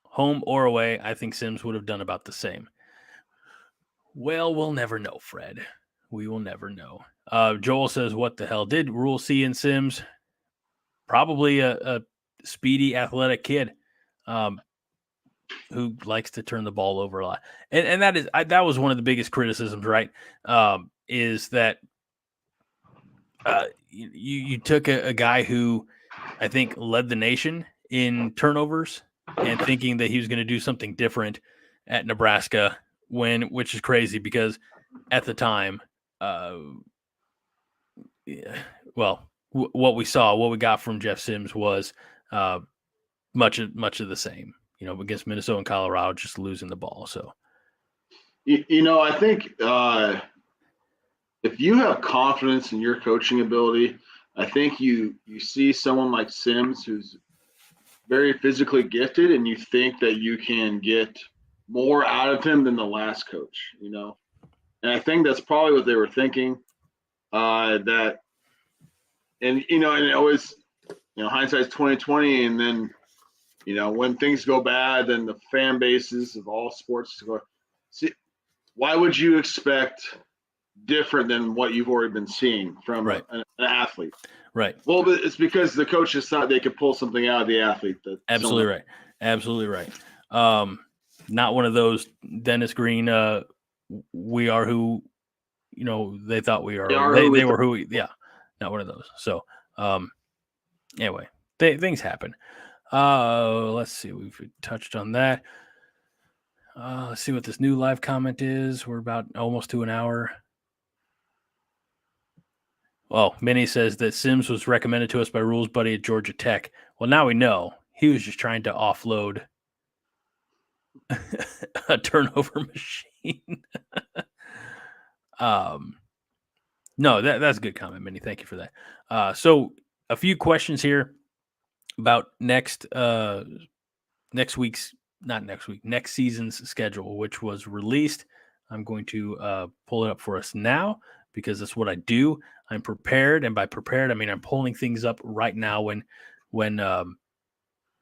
home or away, I think Sims would have done about the same. Well, we'll never know, Fred. We will never know. Joel says, what the hell did Rhule see in Sims? Probably a speedy, athletic kid who likes to turn the ball over a lot. And that was one of the biggest criticisms, right? Is that you took a guy who I think led the nation in turnovers and thinking that he was going to do something different at Nebraska, which is crazy because at the time, what we got from Jeff Sims was much of the same, you know, against Minnesota and Colorado, just losing the ball. So, I think if you have confidence in your coaching ability, I think you see someone like Sims who's very physically gifted, and you think that you can get more out of him than the last coach, and I think that's probably what they were thinking. And it always, hindsight's 20/20, and then, when things go bad, then the fan bases of all sports go, see, why would you expect different than what you've already been seeing from an athlete? Right. Well, but it's because the coaches thought they could pull something out of the athlete. Absolutely right. Absolutely right. Not one of those Dennis Green, we are who, they thought we are. They were who not one of those. So, anyway, things happen. Let's see. We've touched on that. Let's see what this new live comment is. We're about almost to an hour. Well, Minnie says that Sims was recommended to us by Rhule's buddy at Georgia Tech. Well, now we know he was just trying to offload a turnover machine. No, that's a good comment, Minnie. Thank you for that. So a few questions here about next season's schedule, which was released. I'm going to pull it up for us now because that's what I do. I'm prepared, and by prepared, I mean I'm pulling things up right now when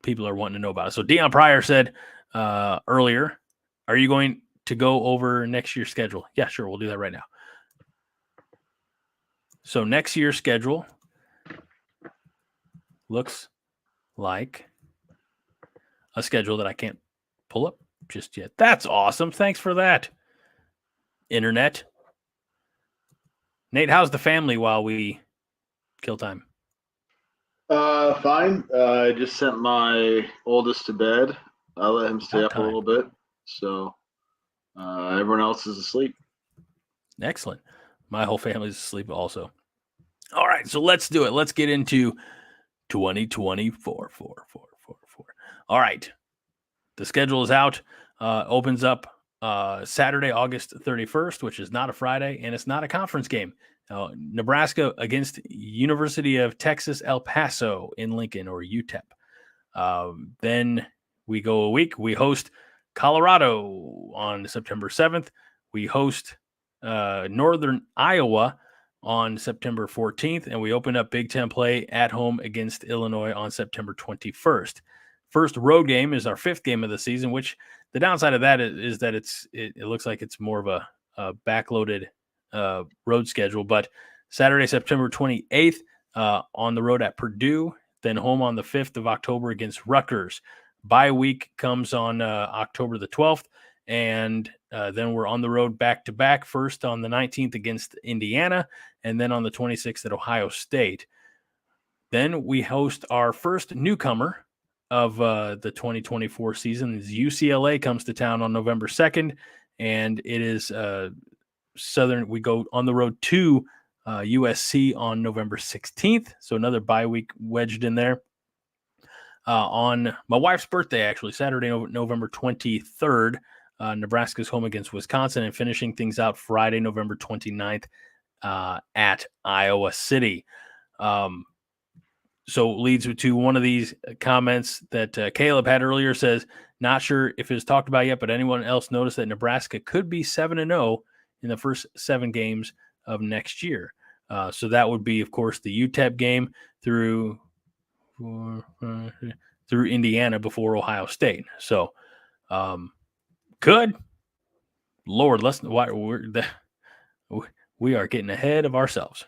people are wanting to know about it. So Deion Pryor said earlier, are you going to go over next year's schedule? Yeah, sure. We'll do that right now. So next year's schedule looks like a schedule that I can't pull up just yet. That's awesome. Thanks for that, Internet. Nate, how's the family while we kill time? Fine. I just sent my oldest to bed. I let him stay up a little bit. So everyone else is asleep. Excellent. My whole family's asleep also. All right, so let's do it. Let's get into 2024. All right. The schedule is out. Opens up Saturday, August 31st, which is not a Friday, and it's not a conference game. Nebraska against University of Texas El Paso in Lincoln, or UTEP. Then we go a week. We host Colorado on September 7th. We host Northern Iowa on September 14th, and we open up Big Ten play at home against Illinois on September 21st. First road game is our 5th game of the season, which the downside of that is that it looks like it's more of a backloaded road schedule. But Saturday, September 28th, on the road at Purdue, then home on the 5th of October against Rutgers. Bye week comes on October the 12th, and then we're on the road back-to-back, first on the 19th against Indiana, and then on the 26th at Ohio State. Then we host our first newcomer of the 2024 season. UCLA comes to town on November 2nd, and it is Southern. We go on the road to USC on November 16th, so another bye week wedged in there. On my wife's birthday, actually, Saturday, November 23rd, Nebraska's home against Wisconsin, and finishing things out Friday, November 29th at Iowa City. So leads to one of these comments that Caleb had earlier. Says, not sure if it's talked about yet, but anyone else noticed that Nebraska could be 7-0 in the first 7 games of next year? So that would be, of course, the UTEP game through Indiana before Ohio State. So good Lord, we are getting ahead of ourselves.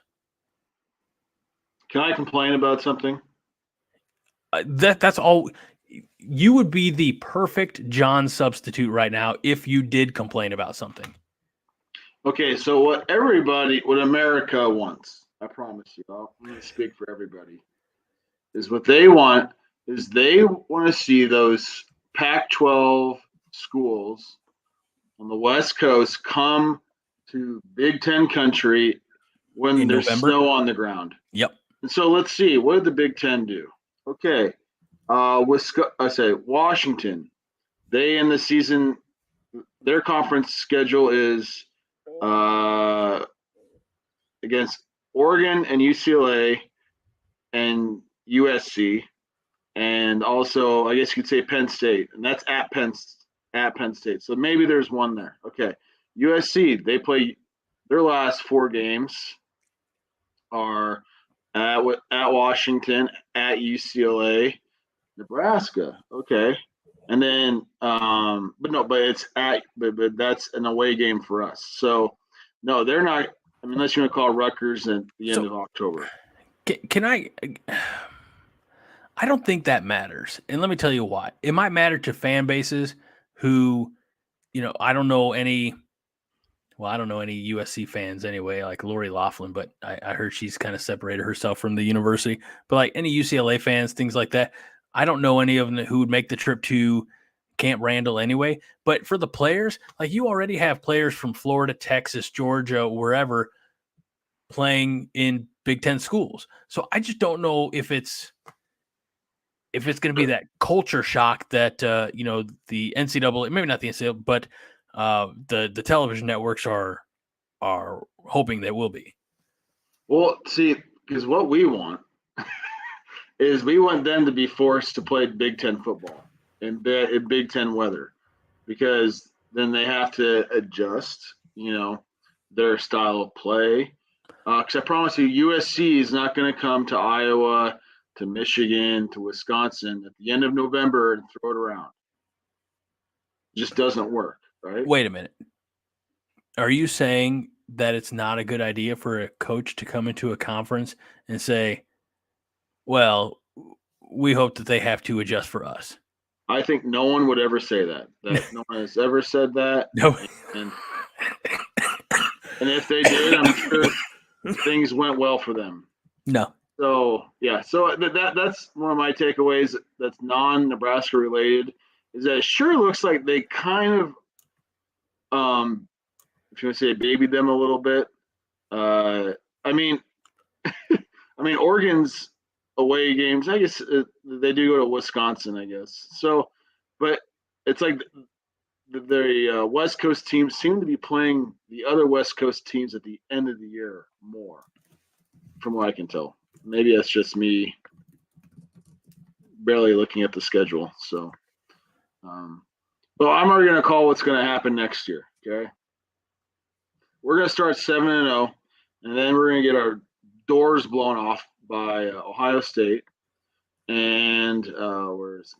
Can I complain about something? That's all. You would be the perfect John substitute right now if you did complain about something. Okay, so what America wants, I promise you, I'm going to speak for everybody, is what they want is they want to see those Pac-12 schools on the West Coast come to Big Ten country when In there's November? snow on the ground. Yep. And so let's see, what did the Big Ten do? Okay, Washington. They in the season, their conference schedule is against Oregon and UCLA and USC, and also I guess you could say Penn State, and that's at Penn State. So maybe there's one there. Okay, USC, they play their last 4 games are at Washington, at UCLA, Nebraska. Okay, and then but that's an away game for us. So no, they're not. I mean, unless you want to call Rutgers at the end of October. Can I? I don't think that matters, and let me tell you why. It might matter to fan bases who, I don't know any USC fans anyway, like Lori Laughlin, but I heard she's kind of separated herself from the university. But like any UCLA fans, things like that, I don't know any of them who would make the trip to Camp Randall anyway. But for the players, like you already have players from Florida, Texas, Georgia, wherever playing in Big Ten schools. So I just don't know if it's going to be that culture shock that the NCAA, maybe not the NCAA, but the television networks are hoping they will be. Well, see, because what we want is we want them to be forced to play Big Ten football in Big Ten weather, because then they have to adjust, their style of play. Because I promise you, USC is not going to come to Iowa, to Michigan, to Wisconsin at the end of November and throw it around. It just doesn't work, right? Wait a minute. Are you saying that it's not a good idea for a coach to come into a conference and say, well, we hope that they have to adjust for us? I think no one would ever say that. No one has ever said that. No. And if they did, I'm sure things went well for them. No. So yeah, so that's one of my takeaways. That's non-Nebraska related. Is that it sure looks like they kind of, if you want to say, babied them a little bit. I mean, Oregon's away games, I guess they do go to Wisconsin, I guess. So, but it's like the West Coast teams seem to be playing the other West Coast teams at the end of the year more, from what I can tell. Maybe that's just me barely looking at the schedule. So, but I'm already going to call what's going to happen next year. Okay, we're going to start 7-0, and then we're going to get our doors blown off by Ohio State, and where's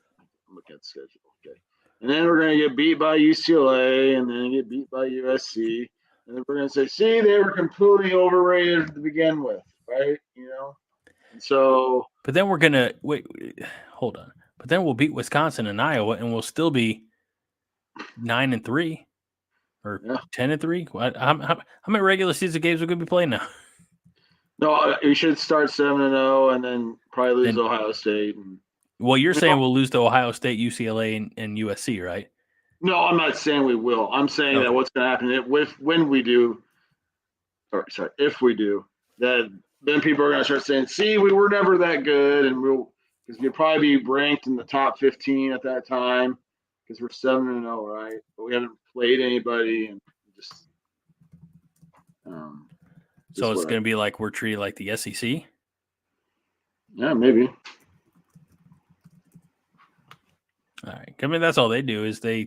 look at the schedule. Okay, and then we're going to get beat by UCLA, and then get beat by USC, and then we're going to say, see, they were completely overrated to begin with, right? And so. But then we're gonna wait. Hold on. But then we'll beat Wisconsin and Iowa, and we'll still be 9-3 or 10-3. How many regular season games are we going to be playing now? No, we should start 7-0 and then probably lose Ohio State. Well, you're saying we'll lose to Ohio State, UCLA, and USC, right? No, I'm not saying we will. I'm saying that what's going to happen if we do, that then people are going to start saying, see, we were never that good, and because we'll probably be ranked in the top 15 at that time because we're 7-0, right? But we haven't played anybody, and just. So it's going to be like we're treated like the SEC? Yeah, maybe. All right. I mean, that's all they do is I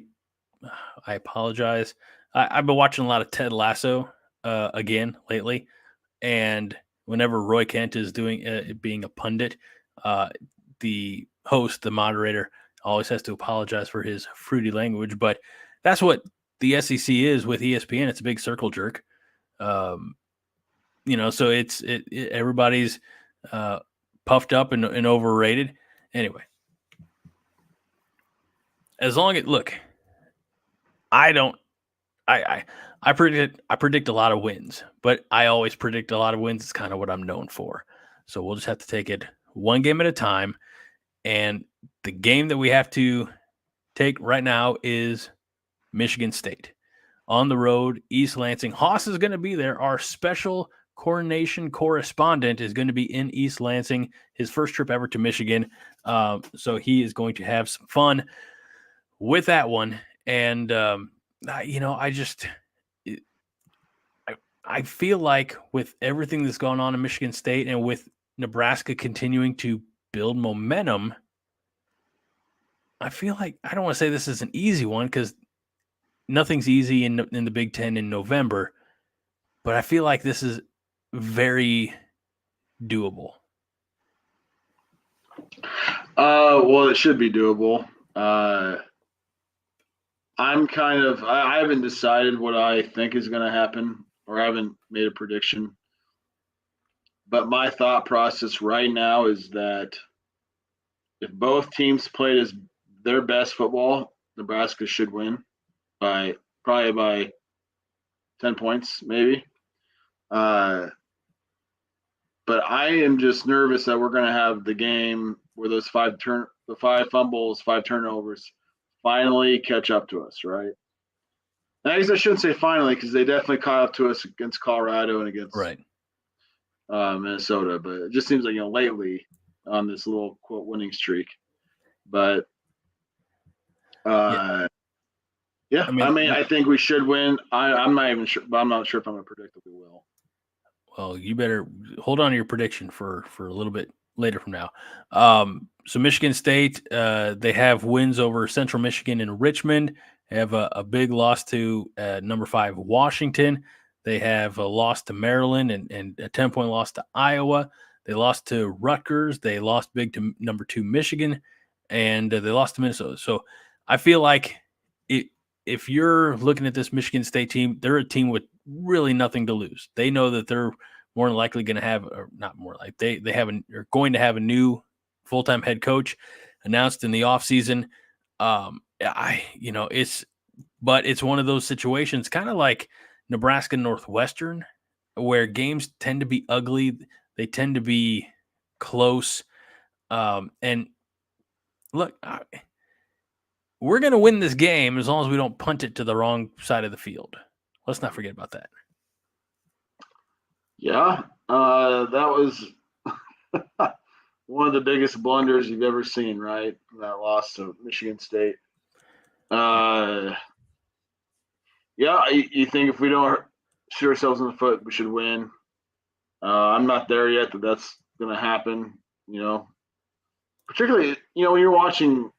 apologize. I've been watching a lot of Ted Lasso again lately. And whenever Roy Kent is doing being a pundit, the host, the moderator, always has to apologize for his fruity language. But that's what the SEC is with ESPN. It's a big circle jerk. So it's everybody's puffed up and overrated. Anyway, as long as I predict a lot of wins, but I always predict a lot of wins. It's kind of what I'm known for. So we'll just have to take it one game at a time. And the game that we have to take right now is Michigan State. On the road, East Lansing. Haas is going to be there. Our special coronation correspondent is going to be in East Lansing, his first trip ever to Michigan. So he is going to have some fun with that one. And, I feel like with everything that's going on in Michigan State and with Nebraska continuing to build momentum, I feel like I don't want to say this is an easy one because nothing's easy in the Big Ten in November, but I feel like this is very doable. Well, it should be doable. I haven't decided what I think is going to happen, or I haven't made a prediction. But my thought process right now is that if both teams played as their best football, Nebraska should win probably by 10 points, maybe. But I am just nervous that we're going to have the game where those the 5 fumbles, 5 turnovers finally catch up to us, right? And I guess I shouldn't say finally because they definitely caught up to us against Colorado and against Minnesota. But it just seems like, lately on this little, quote, winning streak. But, I think we should win. I'm not even sure, but I'm not sure if I'm going to predict that we will. Well, you better hold on to your prediction for a little bit later from now. So Michigan State, they have wins over Central Michigan and Richmond. They have a big loss to number 5 Washington. They have a loss to Maryland and a 10-point loss to Iowa. They lost to Rutgers. They lost big to number 2 Michigan, and they lost to Minnesota. So I feel like if you're looking at this Michigan State team, they're a team with really nothing to lose. They know that they're more than likely going to have, or not more like they're going to have a new full-time head coach announced in the offseason. It's one of those situations, kind of like Nebraska Northwestern, where games tend to be ugly. They tend to be close. And look, we're going to win this game as long as we don't punt it to the wrong side of the field. Let's not forget about that. Yeah, that was one of the biggest blunders you've ever seen, right? That loss to Michigan State. Yeah, you think if we don't shoot ourselves in the foot, we should win. I'm not there yet that that's going to happen. Particularly, when you're watching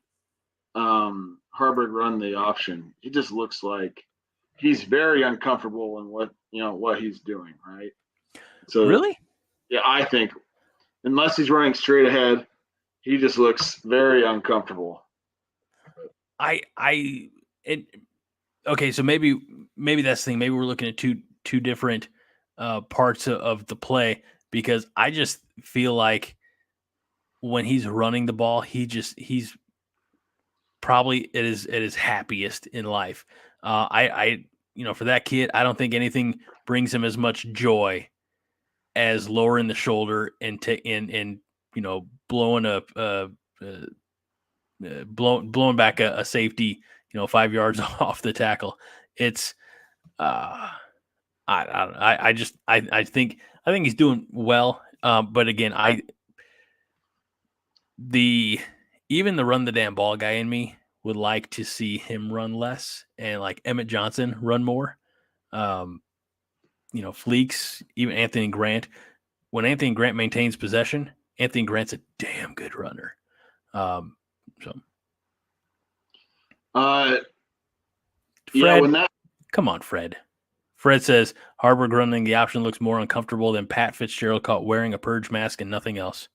Harburg run the option, he just looks like he's very uncomfortable in what he's doing, right? So Really? yeah, I think unless he's running straight ahead, he just looks very uncomfortable. Okay, so maybe that's the thing. Maybe we're looking at two different parts of the play, because I just feel like when he's running the ball, he's probably at his happiest in life. I for that kid, I don't think anything brings him as much joy as lowering the shoulder and blowing blowing back a safety 5 yards off the tackle. It's I think he's doing well. But again, even the run the damn ball guy in me would like to see him run less and like Emmett Johnson run more. Fleeks, even Anthony Grant. When Anthony Grant maintains possession, Anthony Grant's a damn good runner. So, Fred, yeah, come on, Fred. Fred says Harburg running the option looks more uncomfortable than Pat Fitzgerald caught wearing a purge mask and nothing else.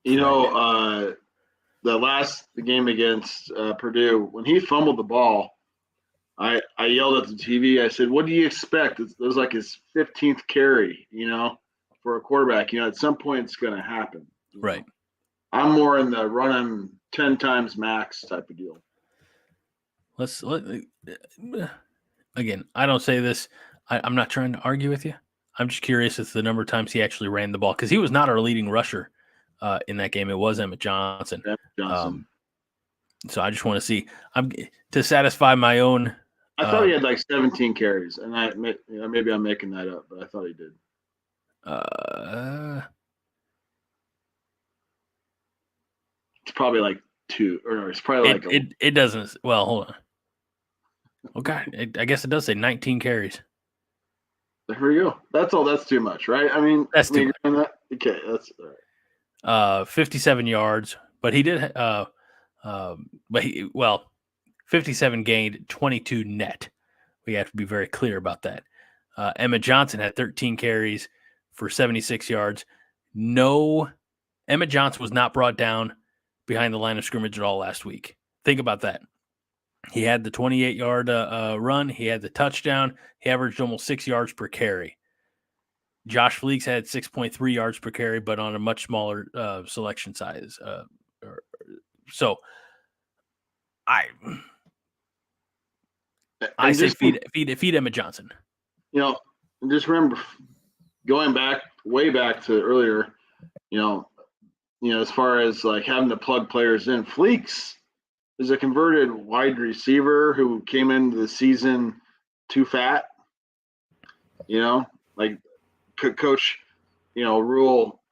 The game against Purdue, when he fumbled the ball, I yelled at the TV. I said, "What do you expect?" It was like his 15th carry, for a quarterback. At some point it's going to happen. Right. I'm more in the run him 10 times max type of deal. Again, I don't say this. I'm not trying to argue with you. I'm just curious as to the number of times he actually ran the ball, because he was not our leading rusher in that game. It was Emmett Johnson. So I just want to see. To satisfy my own. I thought he had like 17 carries, and maybe I'm making that up, but I thought he did. It's probably like 2, or no, it's probably it doesn't. Well, hold on. Okay, I guess it does say 19 carries. There we go. That's too much, right? I mean, that's too much. Okay, that's all right. 57 yards, but he did. 57 gained, 22 net. We have to be very clear about that. Emmett Johnson had 13 carries for 76 yards. No, Emmett Johnson was not brought down behind the line of scrimmage at all last week. Think about that. He had the 28-yard run. He had the touchdown. He averaged almost 6 yards per carry. Josh Fleeks had 6.3 yards per carry, but on a much smaller selection size. So I say feed Emmett Johnson. Just remember going way back to earlier, as far as like having to plug players in, Fleeks is a converted wide receiver who came into the season too fat. Like Coach, Rhule.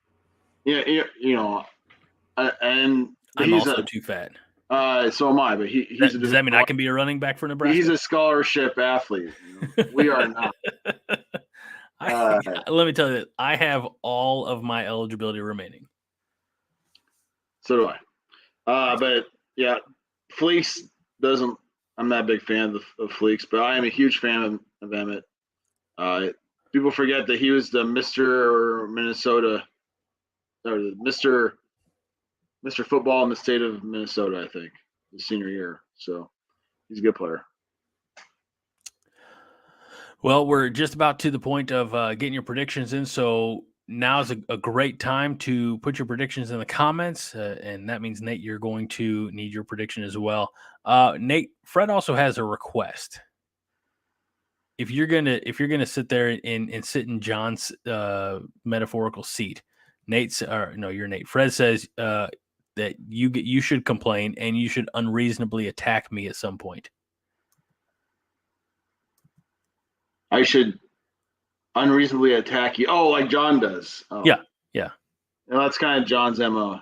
And I'm also too fat. So am I, but does that mean I can be a running back for Nebraska? He's a scholarship athlete. We are not. Let me tell you, I have all of my eligibility remaining. So do I. But yeah, Fleeks doesn't. I'm not a big fan of Fleeks, but I am a huge fan of Emmett. People forget that he was the Mr. Minnesota, or the Mr. Football in the state of Minnesota, I think, his senior year. So he's a good player. Well, we're just about to the point of getting your predictions in. So now's a great time to put your predictions in the comments. And that means, Nate, you're going to need your prediction as well. Nate, Fred also has a request. If you're gonna sit there and sit in John's metaphorical seat, you're Nate. Fred says that you should complain and you should unreasonably attack me at some point. I should unreasonably attack you. Oh, like John does. Oh. Yeah. That's kind of John's MO,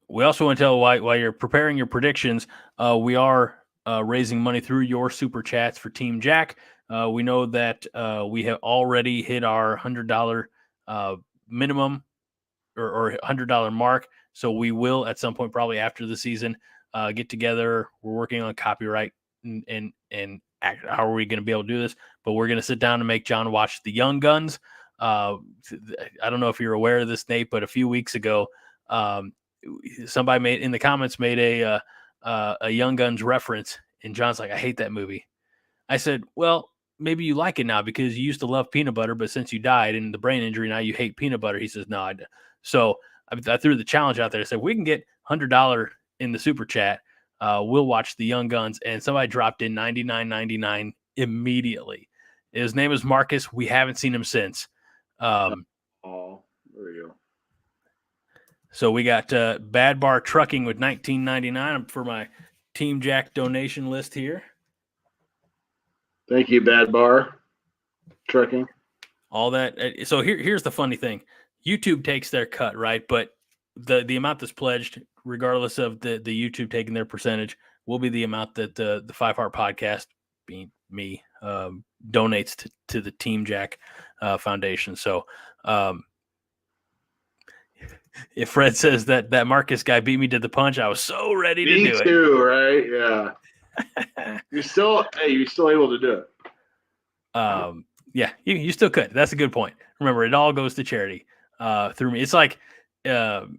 We also want to tell while you're preparing your predictions, we are raising money through your super chats for Team Jack. We know that we have already hit our $100 minimum or $100 mark. So we will at some point, probably after the season, get together. We're working on copyright and how are we going to be able to do this? But we're going to sit down and make John watch the Young Guns. I don't know if you're aware of this, Nate, but a few weeks ago, somebody made in the comments made a Young Guns reference, and John's like, "I hate that movie." I said, "Well, maybe you like it now because you used to love peanut butter, but since you died and the brain injury, now you hate peanut butter." He says, "No, So I threw the challenge out there. I said, we can get $100 in the super chat. We'll watch the Young Guns. And somebody dropped in $99.99 immediately. His name is Marcus. We haven't seen him since. There we go. So we got Bad Bar Trucking with $19.99 for my Team Jack donation list here. Thank you, Bad Bar Trucking. All that. So here's the funny thing. YouTube takes their cut, right? But the amount that's pledged, regardless of the YouTube taking their percentage, will be the amount that the Five Heart Podcast, being me, donates to the Team Jack Foundation. So if Fred says that Marcus guy beat me to the punch, I was so ready to do it. Me too, right? Yeah. You're still able to do it. Yeah, you still could. That's a good point. Remember, it all goes to charity through me. It's like, do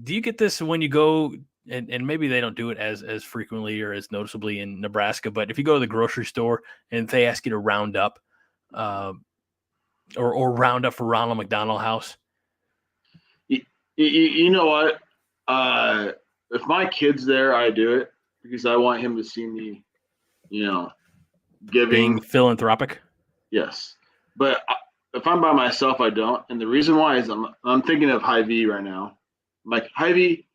you get this when you go, and maybe they don't do it as frequently or as noticeably in Nebraska, but if you go to the grocery store and they ask you to round up or round up for Ronald McDonald House? You know what? If my kid's there, I do it because I want him to see me, giving. Being philanthropic? Yes. But if I'm by myself, I don't. And the reason why is I'm thinking of Hy-Vee right now. I'm like, Hy-Vee,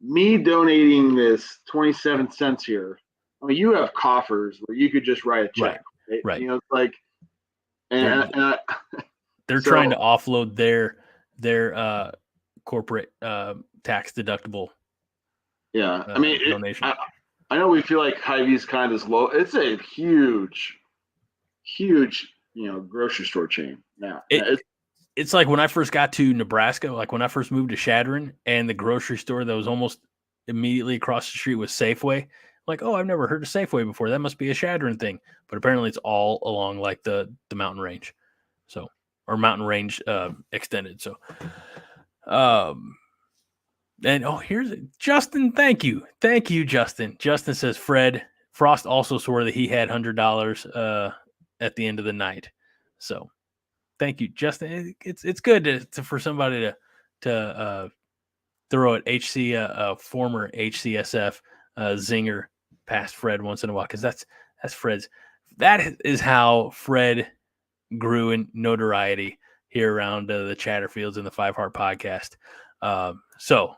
me donating this 27 cents here. I mean, you have coffers where you could just write a check. Right. It's like, they're trying to offload their corporate tax deductible. Yeah. I mean, donation. I know we feel like Hy-Vee's kind of low. It's a huge, grocery store chain now. It's like when I first got to Nebraska, like when I first moved to Shadron, and the grocery store that was almost immediately across the street was Safeway. Like, oh, I've never heard of Safeway before. That must be a Shadron thing. But apparently it's all along like the mountain range. So, or mountain range extended. So, and here's Justin. Thank you, Justin. Justin says Fred Frost also swore that he had $100 at the end of the night. So, thank you, Justin. It's good for somebody to throw at former HCSF zinger past Fred once in a while, because that's Fred's. That is how Fred grew in notoriety here around the Chatterfields and the Five Heart Podcast. So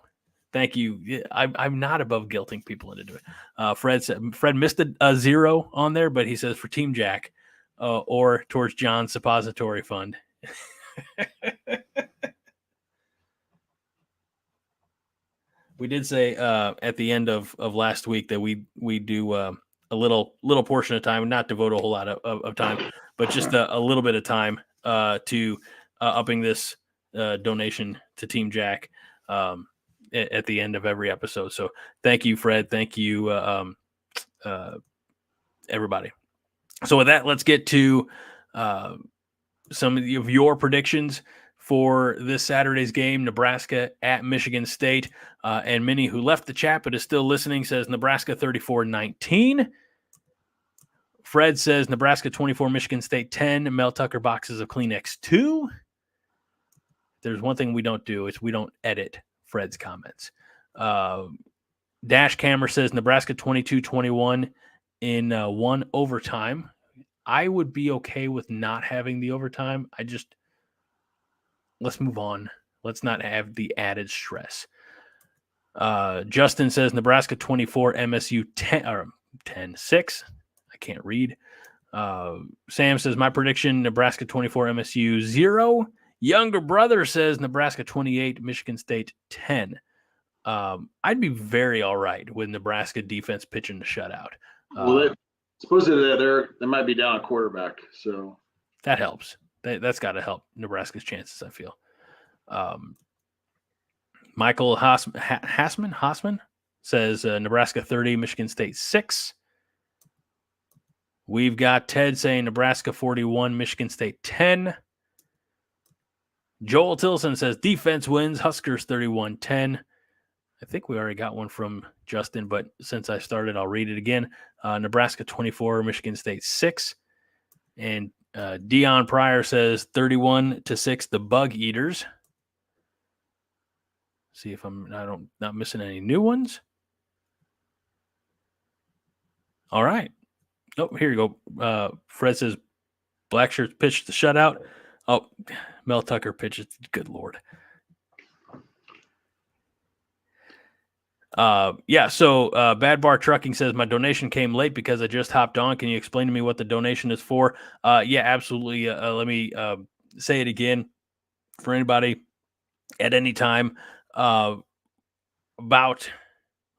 thank you. I'm not above guilting people into doing it. Fred missed a zero on there, but he says for Team Jack or towards John's suppository fund. We did say at the end of last week that we do a little portion of time, not devote a whole lot of time, but just a little bit of time to upping this donation to Team Jack at the end of every episode. So thank you, Fred. Thank you, everybody. So with that, let's get to some of your predictions for this Saturday's game, Nebraska at Michigan State. And Minnie, who left the chat but is still listening, says Nebraska 34-19. Fred says Nebraska 24, Michigan State 10. Mel Tucker boxes of Kleenex 2. There's one thing we don't do, is we don't edit Fred's comments. Dash Camera says Nebraska 22-21 in one overtime. I would be okay with not having the overtime. Let's move on. Let's not have the added stress. Justin says Nebraska 24, MSU 10-6. I can't read. Sam says my prediction, Nebraska 24, MSU 0. Younger brother says Nebraska 28, Michigan State 10. I'd be very all right with Nebraska defense pitching the shutout. Well, supposedly they might be down a quarterback, so that helps. That's got to help Nebraska's chances, I feel. Michael Hassman says Nebraska 30, Michigan State 6. We've got Ted saying Nebraska 41, Michigan State 10. Joel Tilson says defense wins, Huskers 31-10. I think we already got one from Justin, but since I started, I'll read it again. Nebraska 24, Michigan State 6. And Dion Pryor says 31-6, the Bug Eaters. See if I'm not missing any new ones. All right. Oh, here you go. Fred says Black Shirts pitched the shutout. Oh, Mel Tucker pitches. Good Lord. So Bad Bar Trucking says my donation came late because I just hopped on. Can you explain to me what the donation is for? Yeah, absolutely. Let me say it again for anybody at any time. It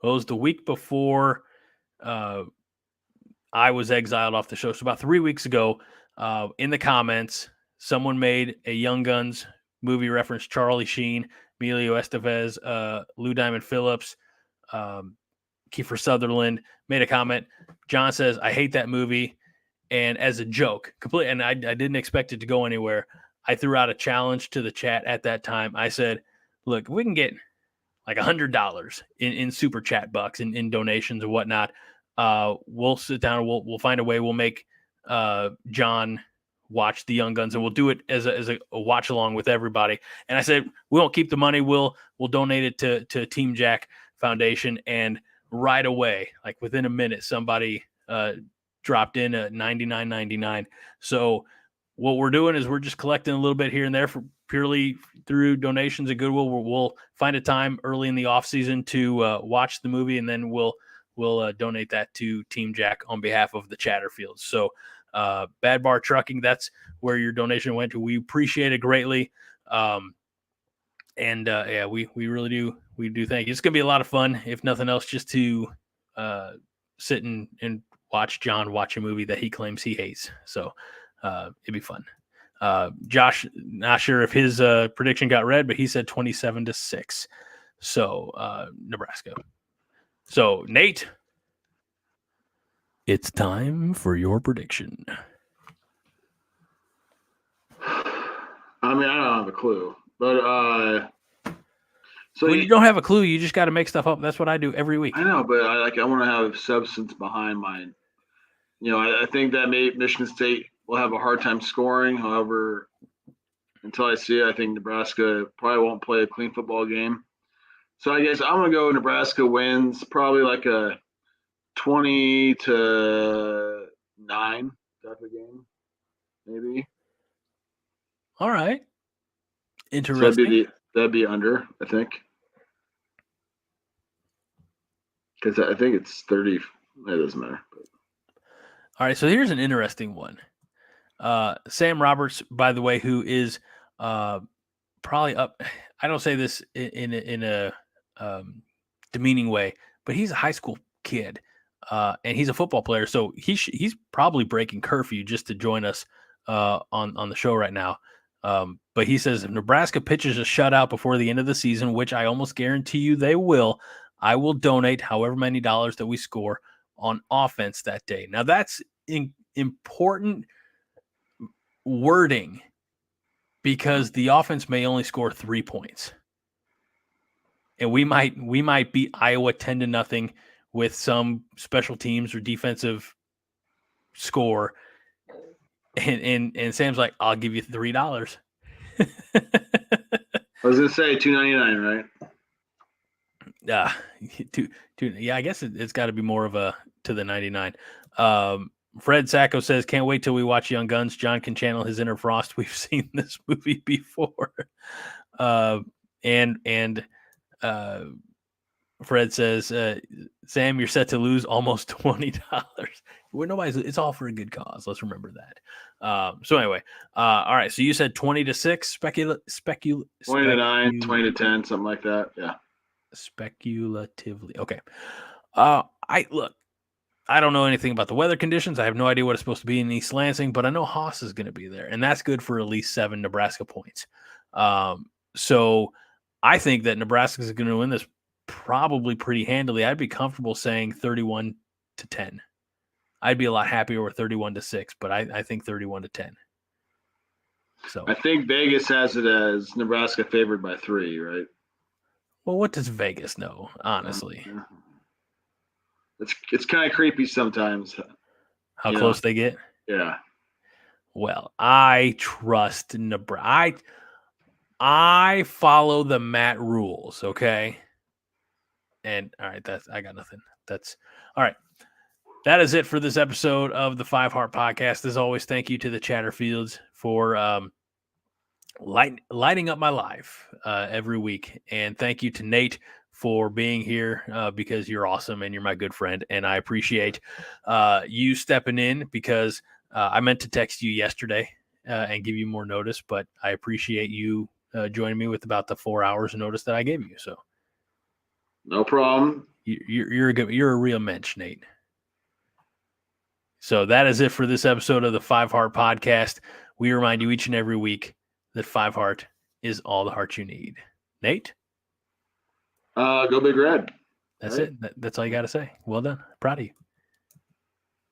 was the week before I was exiled off the show. So about 3 weeks ago, in the comments, someone made a Young Guns movie reference. Charlie Sheen, Emilio Estevez, Lou Diamond Phillips, Kiefer Sutherland made a comment. John says, I hate that movie. And as a joke, and I didn't expect it to go anywhere, I threw out a challenge to the chat at that time. I said, look, if we can get like $100 in super chat bucks and in donations and whatnot, we'll sit down and we'll find a way. We'll make John watch the Young Guns, and we'll do it as a watch along with everybody. And I said, we won't keep the money. We'll donate it to Team Jack Foundation. And right away, like within a minute, somebody dropped in at $99.99. So what we're doing is we're just collecting a little bit here and there for purely through donations and goodwill. We'll find a time early in the off season to watch the movie, and then we'll donate that to Team Jack on behalf of the Chatterfields. So Bad Bar Trucking, that's where your donation went to. We appreciate it greatly. Yeah, we really do. We do thank you. It's going to be a lot of fun, if nothing else, just to sit and watch John watch a movie that he claims he hates. So it'd be fun. Josh, not sure if his prediction got read, but he said 27-6. So Nebraska. So Nate, it's time for your prediction. I mean, I don't have a clue, but so when you don't have a clue, you just got to make stuff up. That's what I do every week. I know, but I want to have substance behind mine. I think that Michigan State will have a hard time scoring. However, until I see it, I think Nebraska probably won't play a clean football game. So I guess I'm going to go Nebraska wins, probably like a 20-9 type of game, maybe. All right. Interesting. So that'd be under, I think. Because I think it's 30. It doesn't matter. But. All right, so here's an interesting one. Sam Roberts, by the way, who is probably up. I don't say this in a demeaning way, but he's a high school kid, and he's a football player. So he's probably breaking curfew just to join us on the show right now. But he says if Nebraska pitches a shutout before the end of the season, which I almost guarantee you they will, I will donate however many dollars that we score on offense that day. Now that's important wording because the offense may only score 3 points. And we might beat Iowa 10-0 with some special teams or defensive score. And Sam's like, I'll give you $3. I was gonna say $2.99, right? Yeah, I guess it's got to be more of a to the 99. Fred Sacco says, can't wait till we watch Young Guns. John can channel his inner Frost. We've seen this movie before. Fred says, Sam, you're set to lose almost $20. It's all for a good cause. Let's remember that. So anyway, all right. So you said 20-6, 20-9, 20-10, something like that. Yeah. Speculatively. Okay. I don't know anything about the weather conditions. I have no idea what it's supposed to be in East Lansing, but I know Haas is going to be there, and that's good for at least 7 Nebraska points. So I think that Nebraska is going to win this probably pretty handily. I'd be comfortable saying 31-10. I'd be a lot happier with 31-6, but I think 31-10. So I think Vegas has it as Nebraska favored by 3, right? Well, what does Vegas know, honestly? It's kind of creepy sometimes. How close they get? Yeah. Well, I trust Nebraska. I follow the Matt rules, okay? And all right, I got nothing. That's all right. That is it for this episode of the Five Heart Podcast. As always, thank you to the Chatterfields for lighting up my life every week, and thank you to Nate for being here because you're awesome and you're my good friend, and I appreciate you stepping in because I meant to text you yesterday and give you more notice, but I appreciate you joining me with about the 4 hours of notice that I gave you. So no problem. You're a real mensch, Nate. So that is it for this episode of the Five Heart Podcast. We remind you each and every week that Five Heart is all the heart you need. Nate? Go Big Red. That's it. That's all you got to say. Well done. Proud of you.